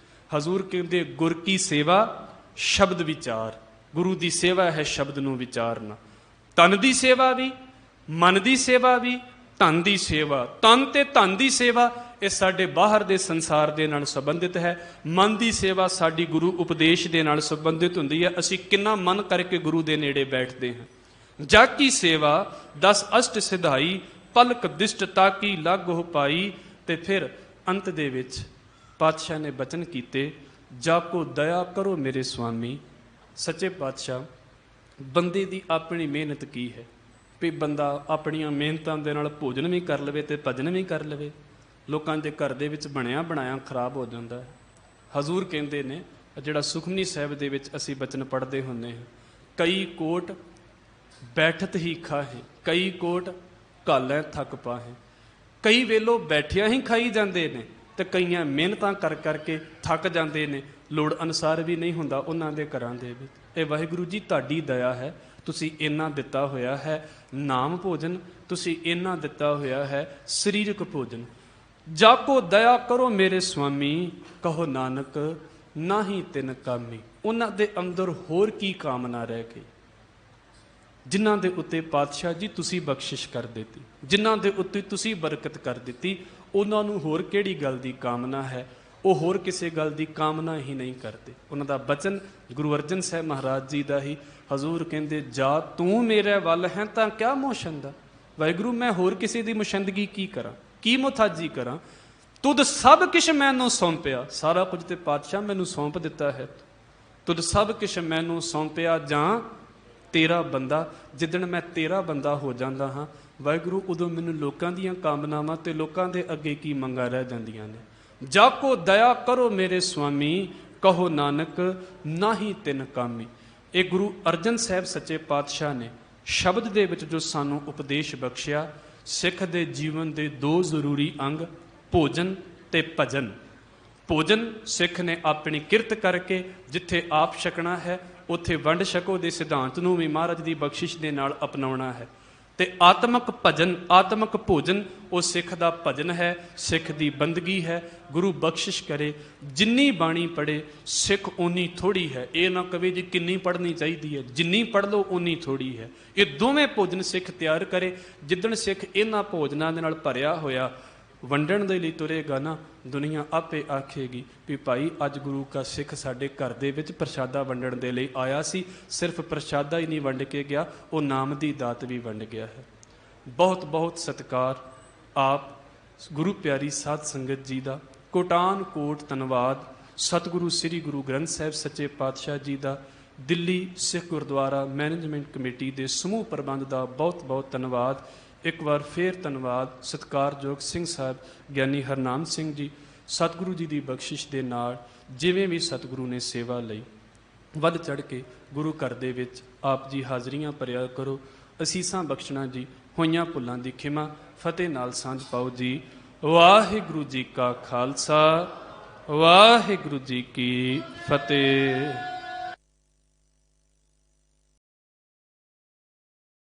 ਹਜ਼ੂਰ ਕਹਿੰਦੇ ਗੁਰ ਕੀ ਸੇਵਾ ਸ਼ਬਦ ਵਿਚਾਰ। ਗੁਰੂ ਦੀ ਸੇਵਾ ਹੈ ਸ਼ਬਦ ਨੂੰ ਵਿਚਾਰਨਾ। ਤਨ ਦੀ ਸੇਵਾ ਵੀ, ਮਨ ਦੀ ਸੇਵਾ ਵੀ, ਧਨ ਦੀ ਸੇਵਾ, ਤਨ ਤੇ ਧਨ ਦੀ ਸੇਵਾ ਇਹ ਸਾਡੇ ਬਾਹਰ ਦੇ ਸੰਸਾਰ ਦੇ ਨਾਲ ਸੰਬੰਧਿਤ ਹੈ। ਮਨ ਦੀ ਸੇਵਾ ਸਾਡੀ ਗੁਰੂ ਉਪਦੇਸ਼ ਦੇ ਨਾਲ ਸੰਬੰਧਿਤ ਹੁੰਦੀ ਹੈ। ਅਸੀਂ ਕਿੰਨਾ ਮਨ ਕਰਕੇ ਗੁਰੂ ਦੇ ਨੇੜੇ ਬੈਠਦੇ ਹਾਂ। ਜਗ ਕੀ ਸੇਵਾ 10 ਅਸ਼ਟ ਸਿਧਾਈ, ਪਲਕ ਦਿਸ਼ਟ ਤਾਕੀ ਲਾਗੋ ਪਾਈ। ਤੇ ਫਿਰ ਅੰਤ ਦੇ ਵਿੱਚ ਪਾਤਸ਼ਾਹ ਨੇ ਬਚਨ ਕੀਤੇ, ਜਾ ਕੋ ਦਇਆ ਕਰੋ ਮੇਰੇ ਸੁਆਮੀ। ਸੱਚੇ ਪਾਤਸ਼ਾਹ, ਬੰਦੇ ਦੀ ਆਪਣੀ ਮਿਹਨਤ ਕੀ ਹੈ ਵੀ ਬੰਦਾ ਆਪਣੀਆਂ ਮਿਹਨਤਾਂ ਦੇ ਨਾਲ ਭੋਜਨ ਵੀ ਕਰ ਲਵੇ ਤੇ ਭਜਨ ਵੀ ਕਰ ਲਵੇ। ਲੋਕਾਂ ਦੇ ਘਰ ਦੇ ਵਿੱਚ ਬਣਿਆ ਬਣਾਇਆ ਖਰਾਬ ਹੋ ਜਾਂਦਾ ਹੈ। ਹਜ਼ੂਰ ਕਹਿੰਦੇ ਨੇ, ਜਿਹੜਾ ਸੁਖਮਨੀ ਸਾਹਿਬ ਦੇ ਵਿੱਚ ਅਸੀਂ ਬਚਨ ਪੜ੍ਹਦੇ ਹੁੰਦੇ ਹਾਂ, ਕਈ ਕੋਟ ਬੈਠਤ ਹੀ ਖਾਹੇ, ਕਈ ਕੋਟ ਘਾਲੈ ਥੱਕ ਪਾਹੇ। ਕਈ ਵੇਲੋਂ ਬੈਠਿਆਂ ਹੀ ਖਾਈ ਜਾਂਦੇ ਨੇ ਤੇ ਕਈਆਂ ਮਿਹਨਤਾਂ ਕਰ ਕਰਕੇ ਥੱਕ ਜਾਂਦੇ ਨੇ, ਲੋੜ ਅਨੁਸਾਰ ਵੀ ਨਹੀਂ ਹੁੰਦਾ ਉਹਨਾਂ ਦੇ ਘਰਾਂ ਦੇ ਵਿੱਚ। ਇਹ ਵਾਹਿਗੁਰੂ ਜੀ ਤੁਹਾਡੀ ਦਇਆ ਹੈ, ਤੁਸੀਂ ਇੰਨਾ ਦਿੱਤਾ ਹੋਇਆ ਹੈ ਨਾਮ ਭੋਜਨ, ਤੁਸੀਂ ਇੰਨਾ ਦਿੱਤਾ ਹੋਇਆ ਹੈ ਸਰੀਰਕ ਭੋਜਨ। ਜਾ ਕੋ ਦਇਆ ਕਰੋ ਮੇਰੇ ਸੁਆਮੀ, ਕਹੋ ਨਾਨਕ ਨਾਹੀ ਤਿਨ ਕਾਮੀ। ਉਹਨਾਂ ਦੇ ਅੰਦਰ ਹੋਰ ਕੀ ਕਾਮਨਾ ਰਹਿ ਗਈ ਜਿਨ੍ਹਾਂ ਦੇ ਉੱਤੇ ਪਾਤਸ਼ਾਹ ਜੀ ਤੁਸੀਂ ਬਖਸ਼ਿਸ਼ ਕਰ ਦਿੱਤੀ, ਜਿਨ੍ਹਾਂ ਦੇ ਉੱਤੇ ਤੁਸੀਂ ਬਰਕਤ ਕਰ ਦਿੱਤੀ, ਉਹਨਾਂ ਨੂੰ ਹੋਰ ਕਿਹੜੀ ਗੱਲ ਦੀ ਕਾਮਨਾ ਹੈ? ਉਹ ਹੋਰ ਕਿਸੇ ਗੱਲ ਦੀ ਕਾਮਨਾ ਹੀ ਨਹੀਂ ਕਰਦੇ। ਉਹਨਾਂ ਦਾ ਬਚਨ ਗੁਰੂ ਅਰਜਨ ਸਾਹਿਬ ਮਹਾਰਾਜ ਜੀ ਦਾ ਹੀ, ਹਜ਼ੂਰ ਕਹਿੰਦੇ, ਜਾ ਤੂੰ ਮੇਰੇ ਵੱਲ ਹੈ ਤਾਂ ਕਿਆ ਮੋਸ਼ੰਦਾ। ਵਾਹਿਗੁਰੂ ਮੈਂ ਹੋਰ ਕਿਸੇ ਦੀ ਮੁਸ਼ੰਦਗੀ ਕੀ ਕਰਾਂ, ਕੀ ਮੁਥਾਜੀ ਕਰਾਂ? ਤੁਧ ਸਭ ਕਿਛ ਮੈਨੂੰ ਸੌਂਪਿਆ, ਸਾਰਾ ਕੁਝ ਤੇ ਪਾਤਸ਼ਾਹ ਮੈਨੂੰ ਸੌਂਪ ਦਿੱਤਾ ਹੈ। ਤੁਧ ਸਭ ਕਿਛ ਮੈਨੂੰ ਸੌਂਪਿਆ, ਜਾਂ ਤੇਰਾ ਬੰਦਾ। ਜਿੱਦਣ ਮੈਂ ਤੇਰਾ ਬੰਦਾ ਹੋ ਜਾਂਦਾ ਹਾਂ ਵਾਹਿਗੁਰੂ, ਉਦੋਂ ਮੈਨੂੰ ਲੋਕਾਂ ਦੀਆਂ ਕਾਮਨਾਵਾਂ ਤੇ ਲੋਕਾਂ ਦੇ ਅੱਗੇ ਕੀ ਮੰਗਾਂ ਰਹਿ ਜਾਂਦੀਆਂ ਨੇ। ਜਾ ਕੋ ਦਇਆ ਕਰੋ ਮੇਰੇ ਸੁਆਮੀ, ਕਹੋ ਨਾਨਕ ਨਾਹੀ ਤਿਨ ਕਾਮੀ। ਇਹ ਗੁਰੂ ਅਰਜਨ ਸਾਹਿਬ ਸੱਚੇ ਪਾਤਸ਼ਾਹ ਨੇ ਸ਼ਬਦ ਦੇ ਵਿੱਚ ਜੋ ਸਾਨੂੰ ਉਪਦੇਸ਼ ਬਖਸ਼ਿਆ, ਸਿੱਖ ਦੇ ਜੀਵਨ ਦੇ 2 ਜ਼ਰੂਰੀ ਅੰਗ, ਭੋਜਨ ਤੇ ਭਜਨ। ਭੋਜਨ ਸਿੱਖ ਨੇ ਆਪਣੀ ਕਿਰਤ ਕਰਕੇ ਜਿੱਥੇ ਆਪ ਛਕਣਾ ਹੈ ਉੱਥੇ ਵੰਡ ਛਕੋ ਦੇ ਸਿਧਾਂਤ ਨੂੰ ਵੀ ਮਹਾਰਾਜ ਦੀ ਬਖਸ਼ਿਸ਼ ਦੇ ਨਾਲ ਅਪਣਾਉਣਾ ਹੈ। ਤੇ ਆਤਮਕ ਭਜਨ, ਆਤਮਕ ਭੋਜਨ ਉਹ ਸਿੱਖ ਦਾ ਭਜਨ ਹੈ, ਸਿੱਖ ਦੀ ਬੰਦਗੀ ਹੈ। ਗੁਰੂ ਬਖਸ਼ਿਸ਼ ਕਰੇ ਜਿੰਨੀ ਬਾਣੀ ਪੜ੍ਹੇ ਸਿੱਖ ਓਨੀ ਥੋੜ੍ਹੀ ਹੈ। ਇਹ ਨਾ ਕਵੇ ਜੀ ਕਿੰਨੀ ਪੜ੍ਹਨੀ ਚਾਹੀਦੀ ਹੈ, ਜਿੰਨੀ ਪੜ੍ਹ ਲਓ ਓਨੀ ਥੋੜ੍ਹੀ ਹੈ। ਇਹ ਦੋਵੇਂ ਭੋਜਨ ਸਿੱਖ ਤਿਆਰ ਕਰੇ। ਜਿੱਦਣ ਸਿੱਖ ਇਹਨਾਂ ਭੋਜਨਾਂ ਦੇ ਨਾਲ ਭਰਿਆ ਹੋਇਆ ਵੰਡਣ ਦੇ ਲਈ ਤੁਰੇਗਾ ਨਾ, ਦੁਨੀਆ ਆਪੇ ਆਖੇਗੀ ਵੀ ਭਾਈ ਅੱਜ ਗੁਰੂ ਕਾ ਸਿੱਖ ਸਾਡੇ ਘਰ ਦੇ ਵਿੱਚ ਪ੍ਰਸ਼ਾਦਾ ਵੰਡਣ ਦੇ ਲਈ ਆਇਆ ਸੀ। ਸਿਰਫ ਪ੍ਰਸ਼ਾਦਾ ਹੀ ਨਹੀਂ ਵੰਡ ਕੇ ਗਿਆ, ਉਹ ਨਾਮ ਦੀ ਦਾਤ ਵੀ ਵੰਡ ਗਿਆ ਹੈ। ਬਹੁਤ ਬਹੁਤ ਸਤਿਕਾਰ ਆਪ ਗੁਰੂ ਪਿਆਰੀ ਸਾਧ ਸੰਗਤ ਜੀ ਦਾ, ਕੋਟਾਨ ਕੋਟ ਧੰਨਵਾਦ ਸਤਿਗੁਰੂ ਸ੍ਰੀ ਗੁਰੂ ਗ੍ਰੰਥ ਸਾਹਿਬ ਸੱਚੇ ਪਾਤਸ਼ਾਹ ਜੀ ਦਾ, ਦਿੱਲੀ ਸਿੱਖ ਗੁਰਦੁਆਰਾ ਮੈਨੇਜਮੈਂਟ ਕਮੇਟੀ ਦੇ ਸਮੂਹ ਪ੍ਰਬੰਧ ਦਾ ਬਹੁਤ ਬਹੁਤ ਧੰਨਵਾਦ। ਇੱਕ ਵਾਰ ਫੇਰ ਧੰਨਵਾਦ ਸਤਿਕਾਰਯੋਗ ਸਿੰਘ ਸਾਹਿਬ ਗਿਆਨੀ ਹਰਨਾਮ ਸਿੰਘ ਜੀ। ਸਤਿਗੁਰੂ ਜੀ ਦੀ ਬਖਸ਼ਿਸ਼ ਦੇ ਨਾਲ ਜਿਵੇਂ ਵੀ ਸਤਿਗੁਰੂ ਨੇ ਸੇਵਾ ਲਈ, ਵੱਧ ਚੜ੍ਹ ਕੇ ਗੁਰੂ ਘਰ ਦੇ ਵਿੱਚ ਆਪ ਜੀ ਹਾਜ਼ਰੀਆਂ ਭਰਿਆ ਕਰੋ। ਅਸੀਸਾਂ ਬਖਸ਼ਣਾ ਜੀ, ਹੋਈਆਂ ਭੁੱਲਾਂ ਦੀ ਖਿਮਾ, ਫਤਿਹ ਨਾਲ ਸਾਂਝ ਪਾਓ ਜੀ। ਵਾਹਿਗੁਰੂ ਜੀ ਕਾ ਖਾਲਸਾ, ਵਾਹਿਗੁਰੂ ਜੀ ਕੀ ਫਤਿਹ।